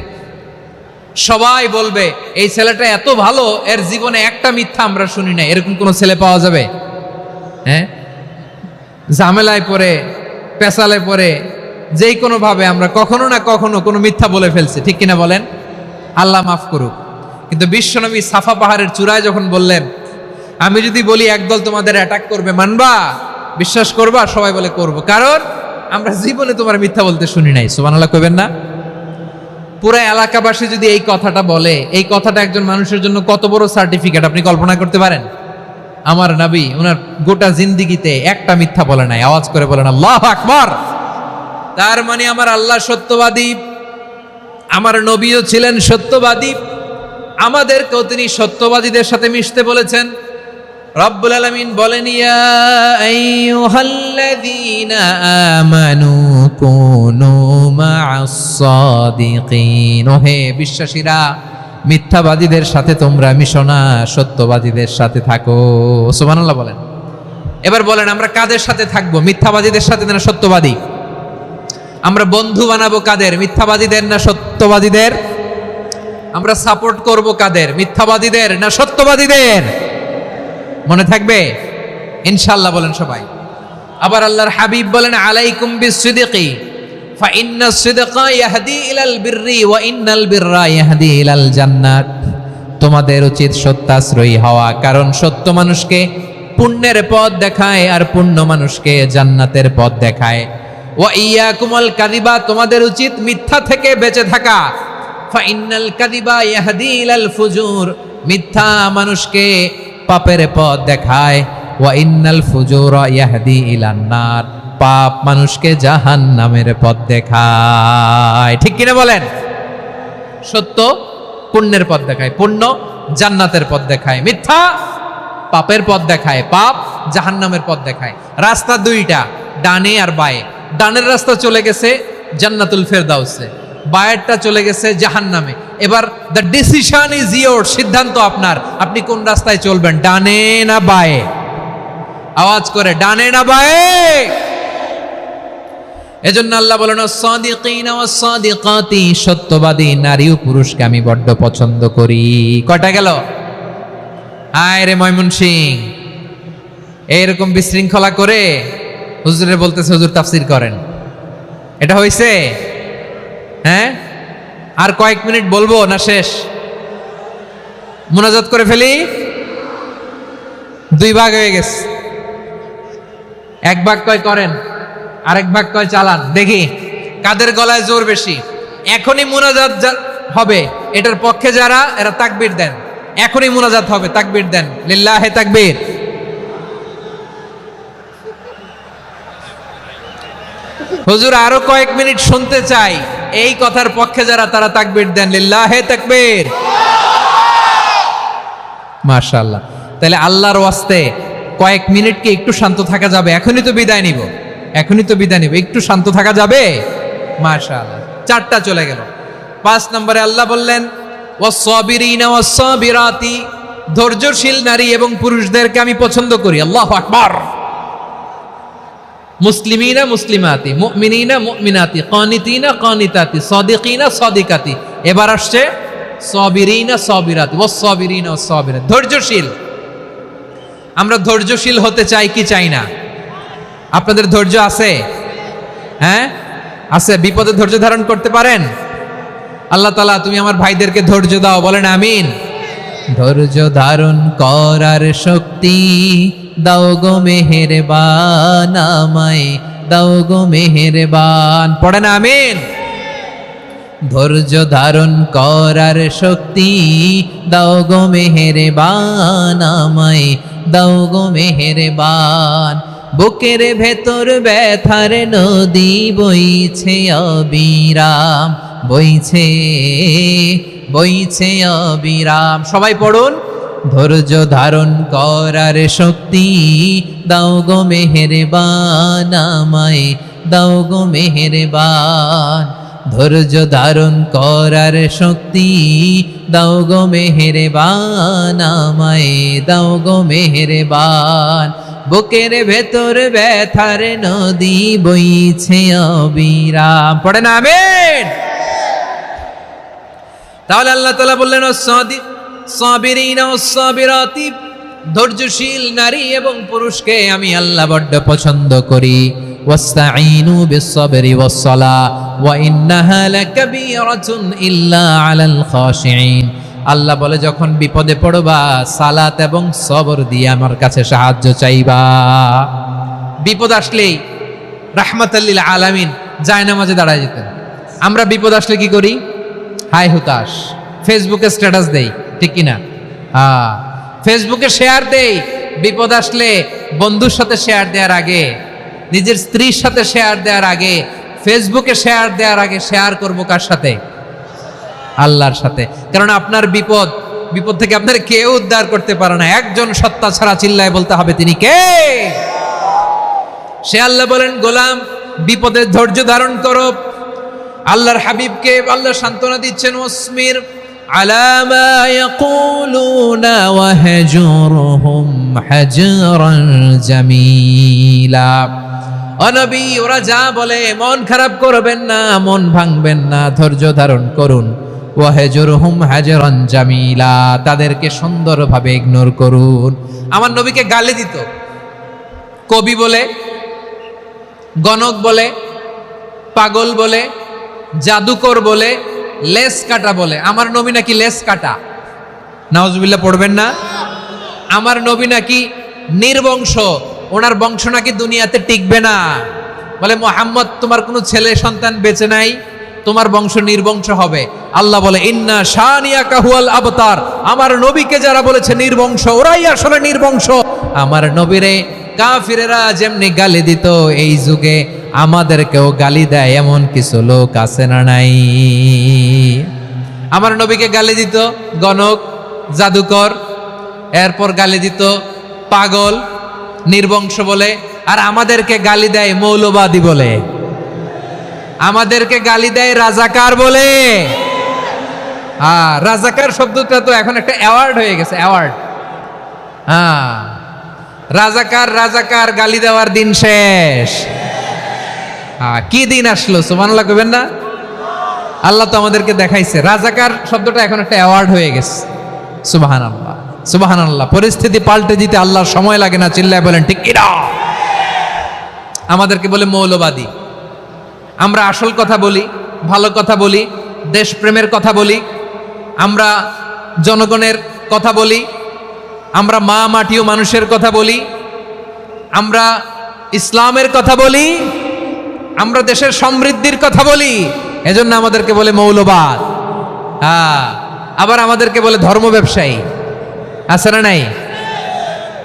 সবাই বলবে এই ছেলেটা এত ভালো, এর জীবনে একটা মিথ্যা আমরা শুনি নাই। এরকম কোন ছেলে পাওয়া যাবে? হ্যাঁ, ঝামেলায় পড়ে, পেশালে পড়ে, যেই কোনো ভাবে আমরা কখনো না কখনো কোনো মিথ্যা বলে ফেলছি, ঠিক কিনা বলেন? আল্লাহ মাফ করুক। কিন্তু বিশ্বনবী সাফা পাহাড়ের চূড়ায় যখন বললেন, আমি যদি বলি একদল তোমাদের অ্যাটাক করবে, মানবা? বিশ্বাস করবা? সবাই বলে করব, কারণ আমরা জীবনে তোমার মিথ্যা বলতে শুনি নাই। সুবহানাল্লাহ কইবেন না? পুরো এলাকাবাসী যদি এই কথাটা বলে, এই কথাটা একজন মানুষের জন্য কত বড় সার্টিফিকেট আপনি কল্পনা করতে পারেন? আমার নবী ওনার গোটা জিন্দিগিতে একটা মিথ্যা বলে নাই। আওয়াজ করে বলেন আল্লাহু আকবার। তার মানে আমার আল্লাহ সত্যবাদী, আমার নবীও ছিলেন সত্যবাদী, আমাদেরকেও তিনি সত্যবাদীদের সাথে মিশতে বলেছেন। রব্বুল আলামিন বলেন, ইয়া আইয়ুহাল্লাযীনা আমানু কুনু মা'আস সাদিকিন। ওহে বিশ্বাসীরা, মিথ্যাবাদীদের সাথে তোমরা মিশো না, সত্যবাদীদের সাথে থাকো। সুবহানাল্লাহ বলেন। এবার বলেন, আমরা কাদের সাথে থাকবো? মিথ্যাবাদীদের সাথে না সত্যবাদী? আমরা বন্ধু বানাবো কাদের? মিথ্যাবাদীদের না সত্যবাদীদের? আমরা সাপোর্ট করব কাদের? মিথ্যাবাদীদের না সত্যবাদীদের? মনে থাকবে ইনশাআল্লাহ বলেন সবাই। আবার আল্লাহর হাবিব বলেন, আলাইকুম বিসসিদকি ফাইন্নাস সিদকা ইয়াহদি ইলাল বিররি ওয়া ইন্নাল বিররা ইয়াহদি ইলাল জান্নাত। তোমাদের উচিত সত্যাশ্রয়ী হওয়া, কারণ সত্য মানুষকে পুণ্যের পথ দেখায় আর পুণ্য মানুষকে জান্নাতের পথ দেখায়। ওয়া ইয়াকুমুল কাযিবা, তোমাদের উচিত মিথ্যা থেকে বেঁচে থাকা। ফাইন্নাল কাযিবা ইয়াহদি ইলাল ফুজুর, মিথ্যা মানুষকে পাপের পথ দেখায়। ওয়া ইন্নাল ফুজুরা ইয়াহদি ইলান নার, পাপ মানুষকে জাহান্নামের পথ দেখায়। ঠিক কিনা বলেন? সত্য পুণ্যের পথ দেখায়, পুণ্য জান্নাতের পথ দেখায়, মিথ্যা পাপের পথ দেখায়, পাপ জাহান্নামের পথ দেখায়। রাস্তা দুইটা, ডানে আর বায়ে। ডানের রাস্তা চলে গেছে জান্নাতুল ফেরদাউসে, বায়েরটা চলে গেছে জাহান্নামে। এবার দ্য ডিসিশন ইজ ইয়োর, সিদ্ধান্ত আপনার, আপনি কোন রাস্তায় চলবেন, ডানে না বায়ে? আওয়াজ করে, ডানে না বায়ে? এজন্য আল্লাহ বলেন, সাদিকিনা ওয়াস সাদিকাতি, সত্যবাদী নারী ও পুরুষকে আমি বড্ড পছন্দ করি। কয়টা গেল? আয় রে ময়মনসিংহ, এইরকম বিশৃঙ্খলা করে হুজুরে বলতেছে হুজুর তাফসীর করেন, এটা হইছে? হ্যাঁ, আর কয়েক মিনিট বলবো না শেষ? মুনাজাত করে ফেলি। দুই ভাগ হয়ে গেছে, এক ভাগ কয় করেন, আরেক ভাগ কয় চালান। দেখি কাদের গলায় জোর বেশি। এখনই মুনাজাত হবে, এটার পক্ষে যারা, এরা তাকবীর দেন। এখনই মুনাজাত হবে, তাকবীর দেন, লিল্লাহে তাকবীর। হুজুর আরো কয়েক মিনিট শুনতে চাই, এই কথার পক্ষে যারা, তারা তাকবীর দেন, লিল্লাহে তাকবীর। মাশাআল্লাহ। তাহলে আল্লাহর ওয়াস্তে কয়েক মিনিট কি একটু শান্ত থাকা যাবে? এখনই তো বিদায় নিব, একটু শান্ত থাকা যাবে? মাশাআল্লাহ। চারটা চলে গেল। 5 নম্বরে আল্লাহ বললেন, ওয়াস-সাবিরিনা ওয়াস-সাবিরাতি, ধৈর্যশীল নারী এবং পুরুষদেরকে আমি পছন্দ করি। আল্লাহু আকবার। মুসলিমিনা মুসলিমাতি, মুমিনিনা মুমিনাতি, কানিতিনা কানিতাতি, সাদিকিনা সাদিকাতি। এবার আসছে সাবিরিনা সাবিরাতি, ওয়াস-সাবিরিনা ওয়াস-সাবিরাত, ধৈর্যশীল। আমরা ধৈর্যশীল হতে চাই কি চাই না? আপনাদের ধৈর্য আছে? হ্যাঁ আছে। বিপদে ধৈর্য ধারণ করতে পারেন? আল্লাহ তাআলা তুমি আমার ভাইদেরকে ধৈর্য দাও, বলেন আমিন। ধৈর্য ধারণ করার শক্তি দাও গো মেহেরবান, আমায় দাও গো মেহেরবান, পড়েন আমিন। ধৈর্য ধারণ করার শক্তি দাও গো মেহেরবান, আমায় দাও গো মেহেরবান। বুকের ভেতর ব্যথার নদী বইছে অবিরাম, বইছে বইছে অবিরাম। সবাই পড়ুন, ধৈর্য ধারণ করার শক্তি দাও গো মেহেরবান, আমায় দাও গো মেহেরবান। ধৈর্য ধারণ করার শক্তি দাও গো মেহেরবান, আমায় দাও গো মেহেরবান। বুকের ভেতর ব্যথার নদী বইছে অবিরাম, পড়েন আমিন। তাহলে আল্লাহ তাআলা বললেন সাবিরিনা ওয়াস-সাবিরাতি, ধৈর্যশীল নারী এবং পুরুষকে আমি আল্লাহ বড্ড পছন্দ করি। ওয়াস্তাঈনু বিস-সাবরি ওয়াস-সালাহ ওয়া ইন্নাহা লাকাবীরাতুন ইল্লা আলাল খাশিঈন। আল্লাহ বলে যখন বিপদে পড়বা সালাত এবং সবর দিয়ে আমার কাছে সাহায্য চাইবা। বিপদ আসলেই রাহমাতাল লিল আলামিন জায়নামাজে দাঁড়ায় যেতেন। আমরা বিপদ আসলে কি করি? হাই হুতাশ, ফেসবুকে স্ট্যাটাস দেই, ঠিক কিনা? ফেসবুকে শেয়ার দেই। বিপদ আসলে বন্ধুর সাথে শেয়ার দেওয়ার আগে, নিজের স্ত্রীর সাথে শেয়ার দেওয়ার আগে, ফেসবুকে শেয়ার দেওয়ার আগে শেয়ার করবো কার সাথে? আল্লাহর সাথে। কারণ আপনার বিপদ থেকে আপনার কেউ উদ্ধার করতে পারে না, একজন সত্তা ছাড়া। চিল্লায় বলতে হবে তিনি কে? সে আল্লাহ বলেন, গোলাম বিপদে ধৈর্য ধারণ করো। আল্লাহর হাবিবকে আল্লাহ সান্ত্বনা দিচ্ছেন, ওয়াসমির আলা মা ইয়াকুলুনা ওয়াহজুরহুম হাজরান জামিলা। ও নবী, ওরা যা বলে মন খারাপ করবেন না, মন ভাঙবেন না, ধৈর্য ধারণ করুন। ওয়াহজুরহুম হাজরান জামিলা, তাদেরকে সুন্দরভাবে ইগনোর করুন। আমার নবীকে গালি দিত কবি বলে, গণক বলে, পাগল বলে, জাদুকর বলে, লেস কাটা বলে। আমার নবী নাকি লেস কাটা, নাউজুবিল্লাহ পড়বেন না। আমার নবী নাকি নির্বংশ, ওনার বংশ নাকি দুনিয়াতে টিকবে না। বলে মুহাম্মদ তোমার কোনো ছেলে সন্তান বেঁচে নাই, তোমার বংশ নির্বংশ হবে। আল্লাহ বলে ইন্না শানিয়াকা হুয়াল আবতার। আমার নবীকে যারা বলেছে নির্বংশ, ওরাই আসলে নির্বংশ। আমার নবীরে কাফিরেরা যেমনি গালি দিত, এই যুগে আমাদেরকেও গালি দেয় এমন কিছু লোক আছে না নাই? আমার নবীকে গালি দিত গণক, জাদুকর, এরপর গালি দিত পাগল, নির্বংশ বলে। আর আমাদেরকে গালি দেয় মৌলবাদী বলে, আমাদেরকে গালি দেয় রাজাকার বলে। রাজাকার শব্দটা তো এখন একটা অ্যাওয়ার্ড হয়ে গেছে, অ্যাওয়ার্ড। রাজাকার রাজাকার গালি দেওয়ার দিন শেষ। কি দিন আসলো, সুবহানাল্লাহ কইবেন না? আল্লাহ তো আমাদেরকে দেখাইছে। রাজাকার শব্দটা এখন একটা অ্যাওয়ার্ড হয়ে গেছে। সুবহানাল্লাহ, সুবহানাল্লাহ। পরিস্থিতি পাল্টে দিতে আল্লাহর সময় লাগে না, চিল্লায় বলেন ঠিক কিনা? আমাদেরকে বলে মৌলবাদী। আমরা আসল কথা বলি, ভালো কথা বলি, দেশপ্রেমের কথা বলি, আমরা জনগণের কথা বলি, আমরা মা মাটি ও মানুষের কথা বলি, আমরা ইসলামের কথা বলি, আমরা দেশের সমৃদ্ধির কথা বলি। এজন্য আমাদেরকে বলে মৌলবাদ। আবার আমাদেরকে বলে ধর্ম ব্যবসায়ী, আছে না নাই?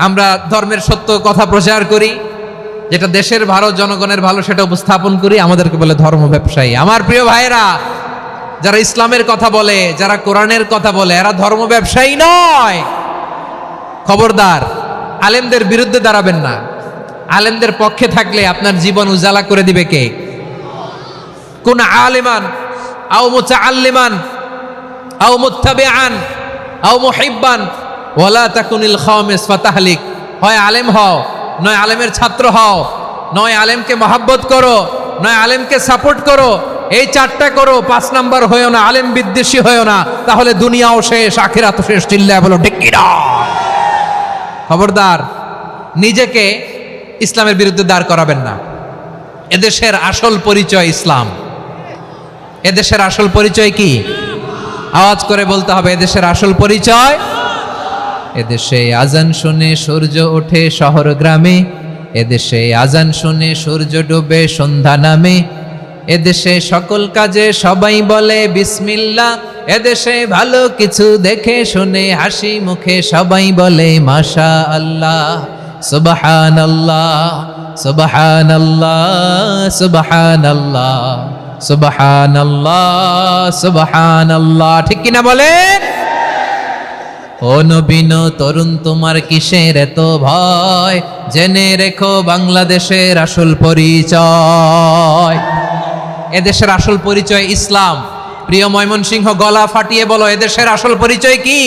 আমরা ধর্মের সত্য কথা প্রচার করি, যেটা দেশের ভালো, জনগণের ভালো, সেটা উপস্থাপন করি, আমাদেরকে বলে ধর্ম ব্যবসায়ী। আমার প্রিয় ভাইরা, যারা ইসলামের কথা বলে, যারা কোরআনের কথা বলে, এরা ধর্ম ব্যবসায়ী নয়। খবরদার, আলেমদের বিরুদ্ধে দাঁড়াবেন না। আলেমদের পক্ষে থাকলে আপনার জীবন উজালা করে দিবে কে? কোন আলিমান আও মুতাআল্লিমান আও মুত্তাবিআন আও মুহিব্বান ওয়ালা তাকুনিল খামিস ফাতাহলিক। হয় আলেম হও, নয় আলেমের ছাত্র হও, নয় আলেমকে মহব্বত করো, নয় আলেমকে সাপোর্ট করো। এই চারটা করো, 5 নাম্বার হয়েও না, আলেম বিদ্বেষী হয়েও না, তাহলে দুনিয়াও শেষ, আখিরাতও শেষ। চিল্লায় বলো ঠিক কিনা? খবরদার। নিজেকে ইসলামের বিরুদ্ধে দাঁড় করাবেন না। এদেশের আসল পরিচয় ইসলাম। এদেশের আসল পরিচয় কি? আওয়াজ করে বলতে হবে, এদেশের আসল পরিচয়। এদেশে আজান শুনে সূর্য ওঠে শহর গ্রামে, এদেশে আজান শুনে সূর্য ডুবে সন্ধ্যা নামে, এদেশে সকল কাজে সবাই বলে বিসমিল্লাহ, এদেশে ভালো কিছু দেখে শুনে হাসি মুখে সবাই বলে মাশা আল্লাহ, সুবহানাল্লাহ সুবহানাল্লাহ সুবহানাল্লাহ সুবহানাল্লাহ সুবহানাল্লাহ। ঠিক কিনা বলেন? ও নবীন তরুণ, তোমার কিসের এত ভয়? জেনে রেখো বাংলাদেশের আসল পরিচয়। এদেশের আসল পরিচয় ইসলাম। প্রিয় ময়মনসিংহ, গলা ফাটিয়ে বলো, এদেশের আসল পরিচয় কি?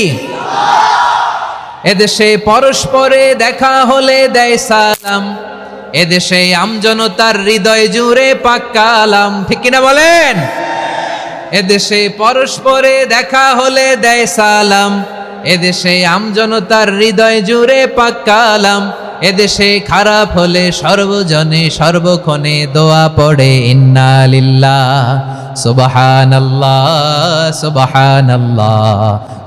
এদেশে পরস্পরে দেখা হলে দেয় সালাম, এদেশে আমজনতার হৃদয় জুড়ে পাক কালাম। ঠিক কিনা বলেন? এদেশে পরস্পরে দেখা হলে দেয় সালাম, এদেশে আমজনতার হৃদয় জুড়ে পাক কালাম, এদেশে খারাপ হলে সর্বজনে সর্বক্ষণে দোয়া পড়ে ইন্না লিল্লাহ সুবহানাল্লাহ সুবহানাল্লাহ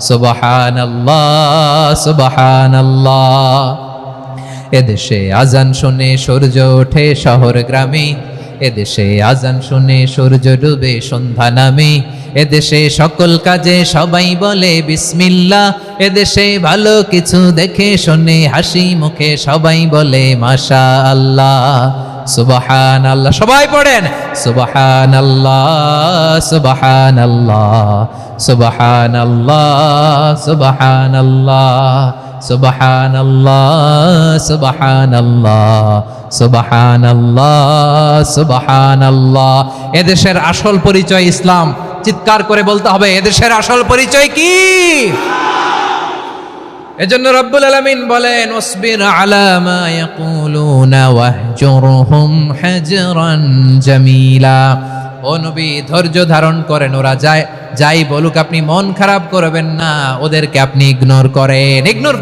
সুবহানাল্লাহ সুবহানাল্লাহ। এদেশে আজান শুনে সূর্য ওঠে শহর গ্রামে, এদেশে আজান শুনে সূর্য ডুবে সন্ধ্যা নামে, এদেশে সকল কাজে সবাই বলে বিসমিল্লাহ, এদেশে ভালো কিছু দেখে শুনে হাসি মুখে সবাই বলে মাশা আল্লাহ সুবহানাল্লাহ। সবাই পড়েন সুবহানাল্লাহ সুবহানাল্লাহ সুবহানাল্লাহ সুবহানাল্লাহ সুবহানাল্লাহ সুবহানাল্লাহ সুবহানাল্লাহ সুবহানাল্লাহ। এদেশের আসল পরিচয় ইসলাম। চিৎকার করে বলতে হবে, এদেশের আসল পরিচয় কি? এজন্য রব্বুল আলামিন বলেন, ওয়াসবির আলা মা ইয়াকুলুনা ওয়াহজুরহুম হাজরান জামিলা। ও নবী, ধৈর্য ধারণ করেন, ওরা যাই বলুক আপনি মন খারাপ করবেন না, ওদেরকে আপনি ইগনোর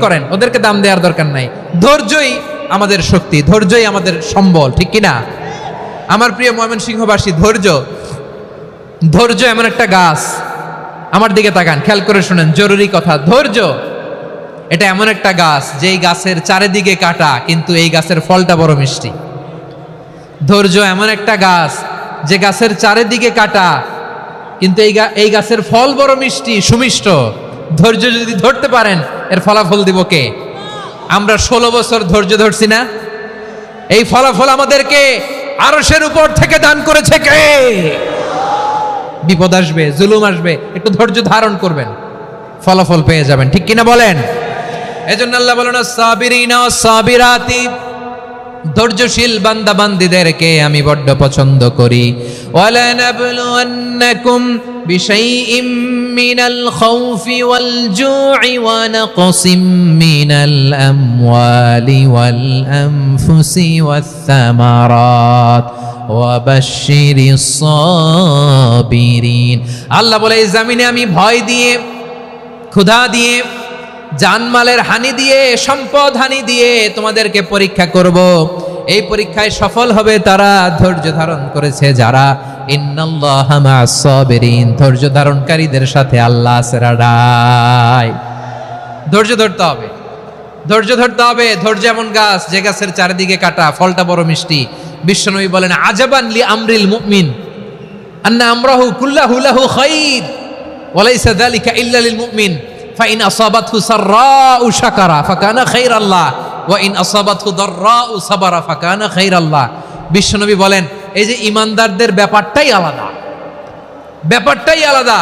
করেন, ওদেরকে দাম দেওয়ার দরকার নাই। ধৈর্যই আমাদের শক্তি, ধৈর্যই আমাদের সম্বল। ঠিক কিনা? আমার প্রিয় ময়মনসিংহবাসী, ধৈর্য এমন একটা গাছ। আমার দিকে তাকান, খেয়াল করে শুনেন, জরুরি কথা। ধৈর্য এটা এমন একটা গাছ যেই গাছের চারিদিকে কাটা, কিন্তু এই গাছের ফলটা বড় মিষ্টি। ধৈর্য এমন একটা গাছ যে গাছের চারিদিকে কাটা, কিন্তু এই গাছের ফল বড় মিষ্টি, সুমিষ্ট। ধৈর্য যদি ধরতে পারেন, এর ফলাফল দিব কে? আমরা 16 বছর ধৈর্য ধরছি না? এই ফলাফল আমাদেরকে আরশের উপর থেকে দান করেছে কে? বিপদ আসবে, জুলুম আসবে, একটু ধৈর্য ধারণ করবেন, ফলাফল পেয়ে যাবেন। ঠিক কিনা বলেন? এজন্য আল্লাহ বলেন, সাবিরিনা সাবিরাতি, ধৈর্যশীল বান্দা বান্দীদেরকে আমি বড্ড পছন্দ করি। ওয়ালা নাবলুয়ান্নাকুম বিশাইইম মিনাল খাউফি ওয়াল জু'i ওয়া নাকসিম মিনাল আমওয়ালি ওয়াল আনফুসি ওয়াস সামারাত ওয়া বাশশিরিস সাবিরিন। আল্লাহ বলে, এই জমিনে আমি ভয় দিয়ে, ক্ষুধা দিয়ে, জানমালের হানি দিয়ে, সম্পদ হানি দিয়ে তোমাদেরকে পরীক্ষা করব। এই পরীক্ষায় সফল হবে তারা, ধৈর্য ধারণ করেছে যারা। ইন্নাল্লাহা মা'আস সাবিরিন, ধৈর্য ধারণকারীদের সাথে আল্লাহ আছে। ধৈর্য ধরতে হবে, ধৈর্য ধরতে হবে। ধৈর্য এমন গাছ যে গাছের চারিদিকে কাটা, ফলটা বড় মিষ্টি। বিশ্বনবী বলেন, আজাবান লি আমরিল মুমিন আন্না আমরাহু কুল্লাহু লাহু খাইর ওয়া লাইসা যালিকা ইল্লা লিল মুমিন ফাইন আসাবাতহু সাররাউ শাকারা ফাকানা খাইরাল্লাহ ওয়া ইন আসাবাতহু দাররাউ সাবারা ফাকানা খাইরাল্লাহ। বিশ্বনবী বলেন, এই যে ইমানদারদের ব্যাপারটাই আলাদা, ব্যাপারটাই আলাদা।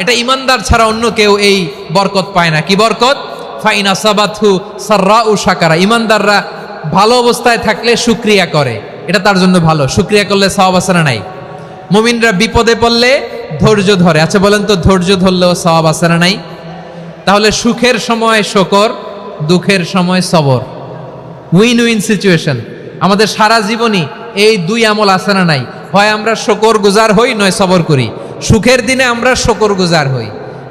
এটা ইমানদার ছাড়া অন্য কেউ এই বরকত পায় না। কি বরকত? ফাইন আসাবাতহু সাররাউ শাকারা। ইমানদাররা ভালো অবস্থায় থাকলে শুকরিয়া করে, এটা তার জন্য ভালো। শুকরিয়া করলে সওয়াব আছে না নাই? মুমিনরা বিপদে পড়লে ধৈর্য ধরে। আচ্ছা বলেন তো, ধৈর্য ধরলেও সওয়াব আছে না নাই? তাহলে সুখের সময় শুকর, দুঃখের সময় সবর, উইন উইন সিচুয়েশন। আমাদের সারা জীবনই এই দুই আমল আছে না নাই? হয় আমরা শুকর গুজার হই, নয় সবর করি। সুখের দিনে আমরা শুকর গুজার হই,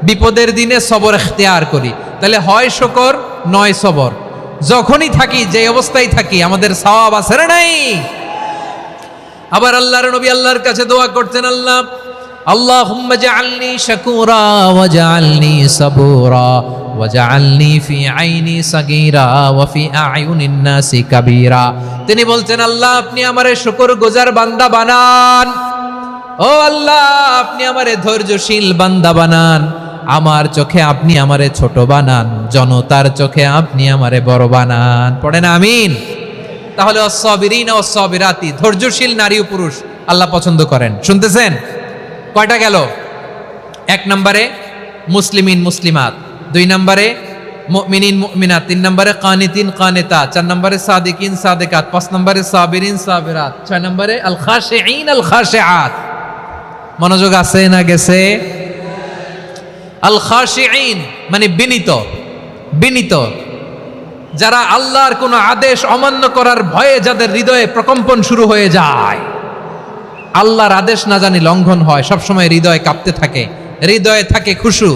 বিপদের দিনে সবর ইখতিয়ার করি। তাহলে হয় শুকর নয় সবর। যখনই থাকি, যে অবস্থায় থাকি, আমাদের সওয়াব আছে না নাই? আবার আল্লাহর নবী আল্লাহর কাছে দোয়া করতেন, আল্লাহ আল্লাহুম্মা জাআলনি শাকুরা ওয়া জাআলনি সাবুরা ওয়া জাআলনি ফি আইনি সাগীরা ওয়া ফি আ'য়ুনিন নাসি কাবীরা। তিনি বলতেন, আল্লাহ আপনি আমারে শুকরগুজার বান্দা বানান, ও আল্লাহ আপনি আমারে ধৈর্যশীল বান্দা বানান, আমার চোখে আপনি আমারে ছোট বানান, জনতার চোখে আপনি আমারে বড় বানান। পড়েন আমিন। তাহলে অস-সাবিরিনা ওয়াস-সাবিরাতি, ধৈর্যশীল নারী ও পুরুষ আল্লাহ পছন্দ করেন। শুনতেছেন? কয়টা গেল? 1 নম্বরে মুসলিমিন মুসলিমাত, 2 নম্বরে মুমিনিন মুমিনাত, 3 নম্বরে কানিতিন কানিতাত, 4 নম্বরে সাদিকিন সাদিকাত, 5 নম্বরে সাবিরিন সাবিরাত, 6 নম্বরে আল খাশিঈন আল খাশিআত। মনোযোগ আছে না গেছে? আল খাশিঈন মানে বিনীত, বিনীত, যারা আল্লাহর কোনো আদেশ অমান্য করার ভয়ে যাদের হৃদয়ে প্রকম্পন শুরু হয়ে যায়, আল্লাহর আদেশ না জানি লঙ্ঘন হয়, সবসময় হৃদয় কাঁপতে থাকে, হৃদয়ে থাকে খুশু।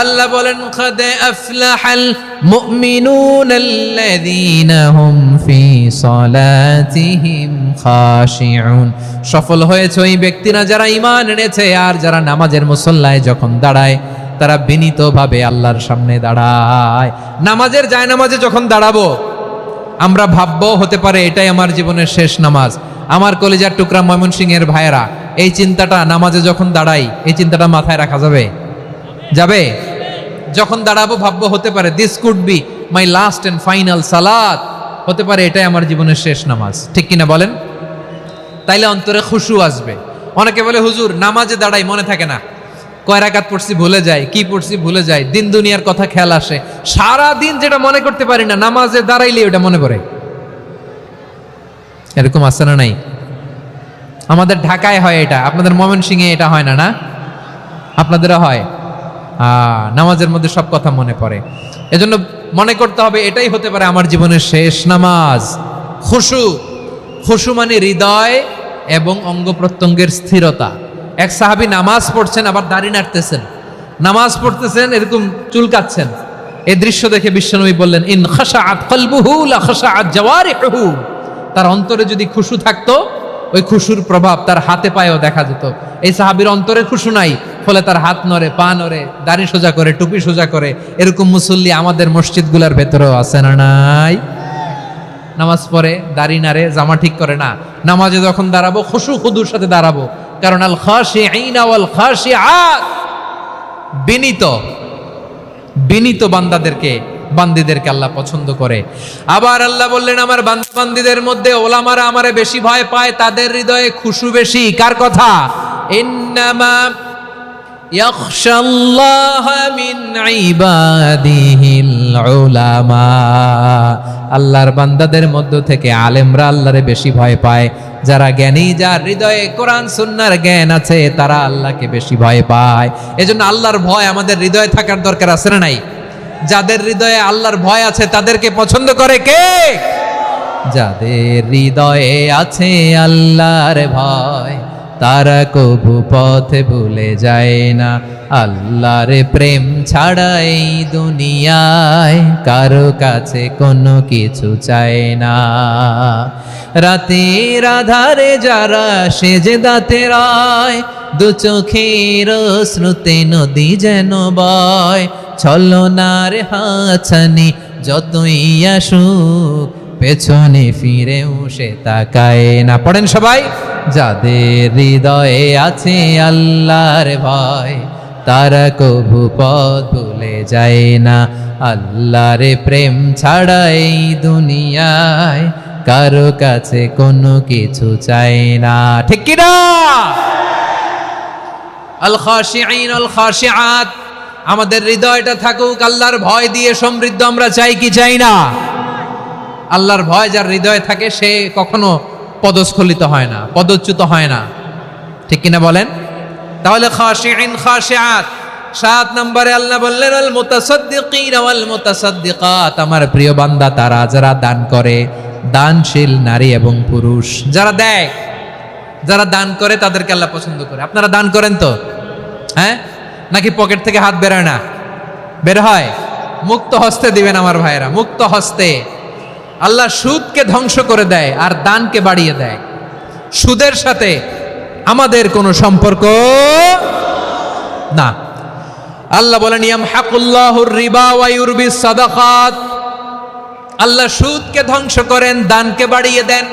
আল্লাহ বলেন, কাদ আফলাহাল মুমিনুনাল্লাযীনা হুম ফি সালাতিহিম খাশিউন। সফল হয়েছে ওই ব্যক্তিরা যারা ঈমান এনেছে আর যারা নামাজের মুসল্লায় যখন দাঁড়ায় তারা বিনীতভাবে আল্লাহর সামনে দাঁড়ায়। নামাজের জায়নামাজে যখন দাঁড়াবো আমরা ভাববো হতে পারে এটাই আমার জীবনের শেষ নামাজ। আমার কলিজার টুকরা ময়মনসিংহের ভাইয়েরা, এই চিন্তাটা নামাজে যখন দাঁড়াই, এই চিন্তাটা মাথায় রাখা যাবে? যাবে? যখন দাঁড়াবো ভাববো হতে পারে this could be my last and final সালাত, হতে পারে এটাই আমার জীবনের শেষ নামাজ। ঠিক কিনা বলেন? তাইলে অন্তরে খুশু আসবে। অনেকে বলে হুজুর নামাজে দাঁড়াই মনে থাকে না, কয় রাকাত পড়ছি ভুলে যায়, কি পড়ছি ভুলে যায়, দিন দুনিয়ার কথা খেয়াল আসে, সারা দিন যেটা মনে করতে পারি না নামাজে দাঁড়াইলে ওটা মনে পড়ে। এরকম আছে না নাই? আমাদের ঢাকায় হয় এটা, আপনাদের ময়মনসিংহে এটা হয় না? না আপনাদেরও হয়? নামাজের মধ্যে সব কথা মনে পড়ে। এজন্য মনে করতে হবে এটাই হতে পারে আমার জীবনের শেষ নামাজ। খুশু, খুশু মানে হৃদয় এবং অঙ্গ প্রত্যঙ্গের স্থিরতা। এক সাহাবী নামাজ পড়ছেন আবার দাড়ি নাড়তেছেন, নামাজ পড়তেছেন এরকম চুলকাচ্ছেন। এই দৃশ্য দেখে বিশ্বনবী বললেন, ইন খাশাআত কলবুহু লা খাশাআত জাওয়ারিহুহু। তার অন্তরে যদি খুশু থাকতো ওই খুশুর প্রভাব তার হাতে পায়েও দেখা যেত। এই সাহাবীর অন্তরে খুশু নাই, ফলে তার হাত নড়ে, পা নড়ে, দাড়ি সোজা করে, টুপি সোজা করে। এরকম মুসল্লি আমাদের মসজিদগুলোর ভেতরেও আছে না নাই? নামাজ পড়ে, দাড়ি নাড়ে, জামা ঠিক করে না, নামাজে যখন দাঁড়াবো খুশু খুদুর সাথে দাঁড়াবো। কারণ আল খাশিঈনা ওয়াল খাশিআত, বিনীত, বিনীত বান্দীদেরকে আল্লাহ পছন্দ করে। আবার আল্লাহ বললেন, আমার বান্দীদের মধ্যে ওলামারা আমারে বেশি ভয় পায়, তাদের হৃদয়ে খুশু বেশি। কার কথা? ইন্নামা ইয়াখশাল্লাহা মিন ইবাদিহিল উলামা। আল্লাহর বান্দাদের মধ্য থেকে আলেমরা আল্লাহরে বেশি ভয় পায়। যারা জ্ঞানী, যার হৃদয়ে কোরআন সুন্নাহর জ্ঞান আছে, তারা আল্লাহকে বেশি ভয় পায়। এজন্য আল্লাহর ভয় আমাদের হৃদয়ে থাকার দরকার আছে না নাই? যাদের হৃদয়ে আল্লাহর ভয় আছে তাদেরকে পছন্দ করে কে? যাদের হৃদয়ে আছে আল্লাহর ভয়, তারা কবু পথে ভুলে যায় না। আল্লাহর প্রেম ছাড়া এই দুনিয়ায় কারো কাছে কোনো কিছু চায় না। রাতের আধারে যারা সেজদাতে রয়, দু চোখের শ্রুতে নদী যেন বয়। ছলনার হাছানি যতই আসুক, পেছনে ফিরেও সে তাকায় না। পড়েন সবাই, যাদের হৃদয়ে আছে আল্লাহর ভয়, তারা কবু পথ ভুলে যায় না। আল্লাহর প্রেম ছাড়া এই দুনিয়ায় কারো কাছে কোনো কিছু চায় না। ঠিক কি না? আল খাশিঈন আল খাশিআত, আমাদের হৃদয়টা থাকুক আল্লাহর ভয় দিয়ে সমৃদ্ধ। আমরা চাই কি চাই না? আল্লাহর ভয় যার হৃদয়ে থাকে সে কখনো পদস্খলিত হয় না, পদচ্যুত হয় না। ঠিক কিনা বলেন? তাহলে খাশিঈন খাশিআত। 7 নম্বরে আল্লাহ বললেন, আল মুতাসাদ্দিকিন ওয়াল মুতাসাদ্দিকাত, আমার প্রিয় বান্দা তারা যারা দান করে, দানশীল নারী এবং পুরুষ যারা দেয়, যারা দান করে তাদেরকে আল্লাহ পছন্দ করে। আপনারা দান করেন তো? হ্যাঁ, নাকি পকেট থেকে হাত বেরোয় না? বের হয়? মুক্ত হস্তে দিবেন আমার ভাইয়েরা, মুক্ত হস্তে। আল্লাহ সুদকে ধ্বংস করে দেয় আর দানকে বাড়িয়ে দেয়। সুদের সাথে আমাদের কোনো সম্পর্ক না। আল্লাহ বলেন ইয়ামহাকুল্লাহুর রিবা ওয়া ইউরবিস সাদাকাত। আল্লাহ সুদকে ধ্বংস করেন, দানকে বাড়িয়ে দেন।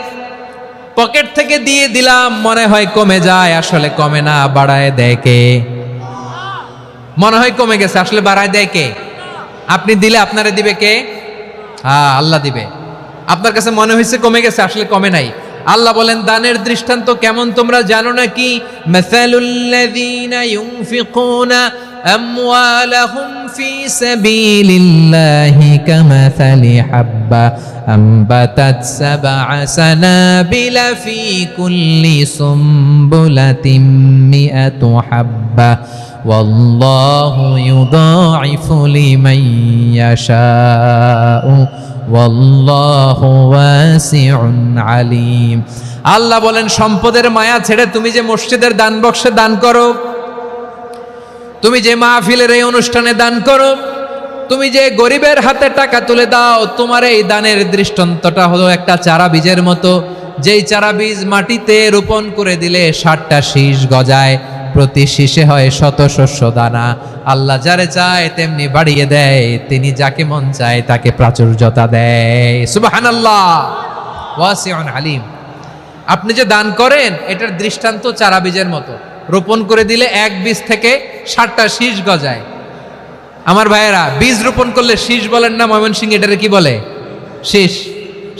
পকেট থেকে দিয়ে দিলাম মনে হয় কমে যায়, আসলে কমে না, বাড়ায় দেয় কে? মনে হয় কমে গেছে, আসলে বাড়ায় দেয় কে? আপনি দিলে আপনারে দিবে কে? হ্যাঁ, আল্লাহ দিবে। আপনার কাছে মনে হয়েছে কমে গেছে, আসলে কমে নাই। আল্লাহ বলেন দানের দৃষ্টান্ত কেমন তোমরা জানো নাকি? মাসালুল্লাযীনা ইউনফিকুনা আমওয়ালাহুম ফি সাবিলিল্লাহি কামাসালি হাব্বা আম্বাতাত সাবআ সানাবিলা ফি কুল্লি সুমবুলাতিন মিআতু হাব্বা ওয়াল্লাহু ইউদাঈফু লিমান ইয়াশাউ ওয়াল্লাহু ওয়াসিউন আলিম। আল্লাহ বলেন সম্পদের মায়া ছেড়ে তুমি যে মসজিদের দান বক্সে দান করো, তুমি যে মাহফিলের এই অনুষ্ঠানে দান করো, তুমি যে গরিবের হাতে টাকা তুলে দাও, তোমার এই দানের দৃষ্টান্তটা হলো একটা চারা বীজের মতো। যেই চারা বীজ মাটিতে রোপণ করে দিলে 60টা শীষ গজায়, প্রতি শীষে হয় শত শস্য দানা। আল্লাহ যারে চায় তেমনি বাড়িয়ে দেয়, তিনি যাকে মন চায় তাকে প্রাচুর্যতা দেয়। সুবহানাল্লাহ, ওয়াসিউন আলিম। আপনি যে দান করেন এটার দৃষ্টান্ত চারা বীজের মতো, রোপণ করে দিলে এক বীজ থেকে 60টা শীষ গজায়। আমার ভাইয়েরা, বীজ রোপণ করলে শীষ বলেন না ময়মনসিংহ, এটারে কি বলে? শীষ।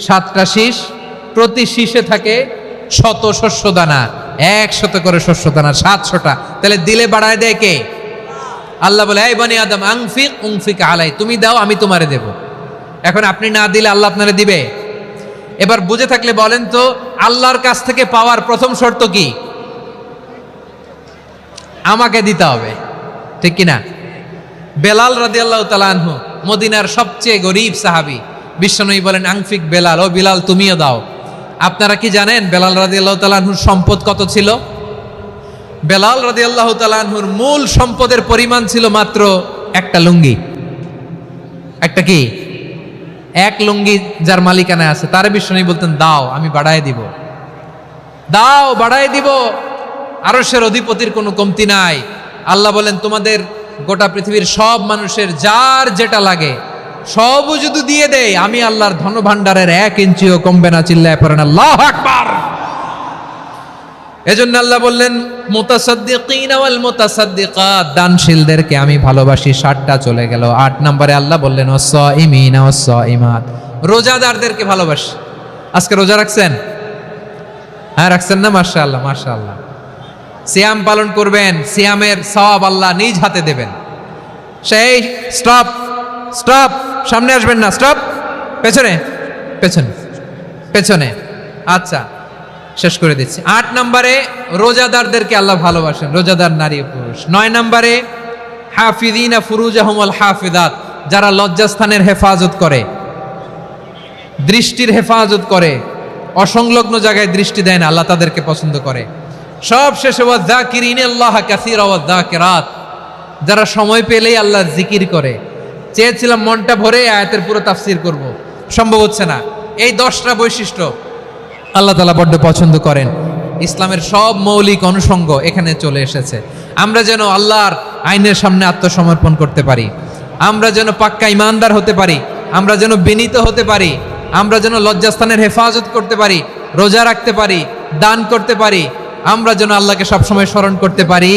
7টা শীষ, প্রতি শীষে থাকে শত শস্য দানা, 100 করে শস্য দানা, 700টা। তাহলে দিলে বাড়ায় দেয় কে? আল্লাহ বলে এই বনি আদম আনফিক উনফিক আলাই, তুমি দাও আমি তোমারে দেব। এখন আপনি না দিলে আল্লাহ আপনারে দিবে? এবার বুঝে থাকলে বলেন তো, আল্লাহর কাছ থেকে পাওয়ার প্রথম শর্ত কি? আমাকে দিতে হবে, ঠিক কিনা? বেলাল রাদিয়াল্লাহু তাআলা আনহু মদিনার সবচেয়ে গরীব সাহাবী, বিশ্বনবী বলেন আনফিক বেলাল, ও বিলাল তুমিও দাও। আপনারা কি জানেন বেলাল রাদিয়াল্লাহু তাআলা আনহুর সম্পদ কত ছিল? বেলাল রাদিয়াল্লাহু তাআলা আনহুর মূল সম্পদের পরিমাণ ছিল মাত্র একটা লুঙ্গি। একটা কি? এক লুঙ্গি যার মালিকানায় আছে, তার বিশ্বনবী বলতেন দাও আমি বাড়ায় দিব, দাও বাড়ায় দিব। আরশের অধিপতির কোনো কমতি নাই। আল্লাহ বলেন তোমাদের গোটা পৃথিবীর সব মানুষের যার যেটা লাগে সবও যদি দিয়ে দেয়, আমি আল্লাহর ধনভাণ্ডারের 1 ইঞ্চিও কমবে না। চিল্লায় পড়েন আল্লাহু আকবার। এজন্য আল্লাহ বললেন মুতাসাদ্দিকিন ওয়াল মুতাসাদ্দিকাত, দানশীলদেরকে আমি ভালোবাসি। 60টা চলে গেল। 8 নম্বরে আল্লাহ বললেন ওয়াস-সাইমিনা ওয়াস-সাইমাত, রোজাদারদেরকে ভালোবাসি। আজকে রোজা রাখছেন? হ্যাঁ রাখছেন না? মাশাআল্লাহ মাশাআল্লাহ। সিয়াম পালন করবেন, সিয়ামের সওয়াব আল্লাহ নিজ হাতে দেবেন। সেই স্টপ স্টপ, সামনে আসবেন না, স্টপ, পেছনে পেছনে পেছনে। আচ্ছা শেষ করে দিচ্ছি। 8 নম্বরে রোজাদারদেরকে আল্লাহ ভালোবাসেন, রোজাদার নারী ও পুরুষ। 9 নম্বরে হাফিযিনা ফুরুজাহুম ওয়াল হাফিযাত, যারা লজ্জাস্থানের হেফাজত করে, দৃষ্টির হেফাজত করে, অসংলগ্ন জায়গায় দৃষ্টি দেয় না, আল্লাহ তাদেরকে পছন্দ করে। সব শেষে ওয়াযাকিরিনাল্লাহা কাসীরা ওয়াযাকিরাত, যারা সময় পেলেই আল্লাহর জিকির করে। চেয়েছিলাম মনটা ভরে আয়াতের পুরো তাফসীর করব, সম্ভব হচ্ছে না। এই 10টা বৈশিষ্ট্য আল্লাহ তাআলা বড্ড পছন্দ করেন। ইসলামের সব মৌলিক অনুষঙ্গ এখানে চলে এসেছে। আমরা যেন আল্লাহর আইনের সামনে আত্মসমর্পণ করতে পারি, আমরা যেন পাক্কা ইমানদার হতে পারি, আমরা যেন বিনীত হতে পারি, আমরা যেন লজ্জাস্থানের হেফাজত করতে পারি, রোজা রাখতে পারি, দান করতে পারি, আমরা যেন আল্লাহকে সবসময় স্মরণ করতে পারি।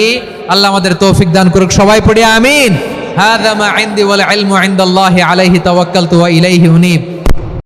আল্লাহ আমাদের তৌফিক দান করুক। সবাই পড়ি আমিন। হাযা মা ইনদি ওয়াল ইলমু ইনদাল্লাহি আলাইহি তাওয়াক্কালতু ওয়া ইলাইহি উনীব।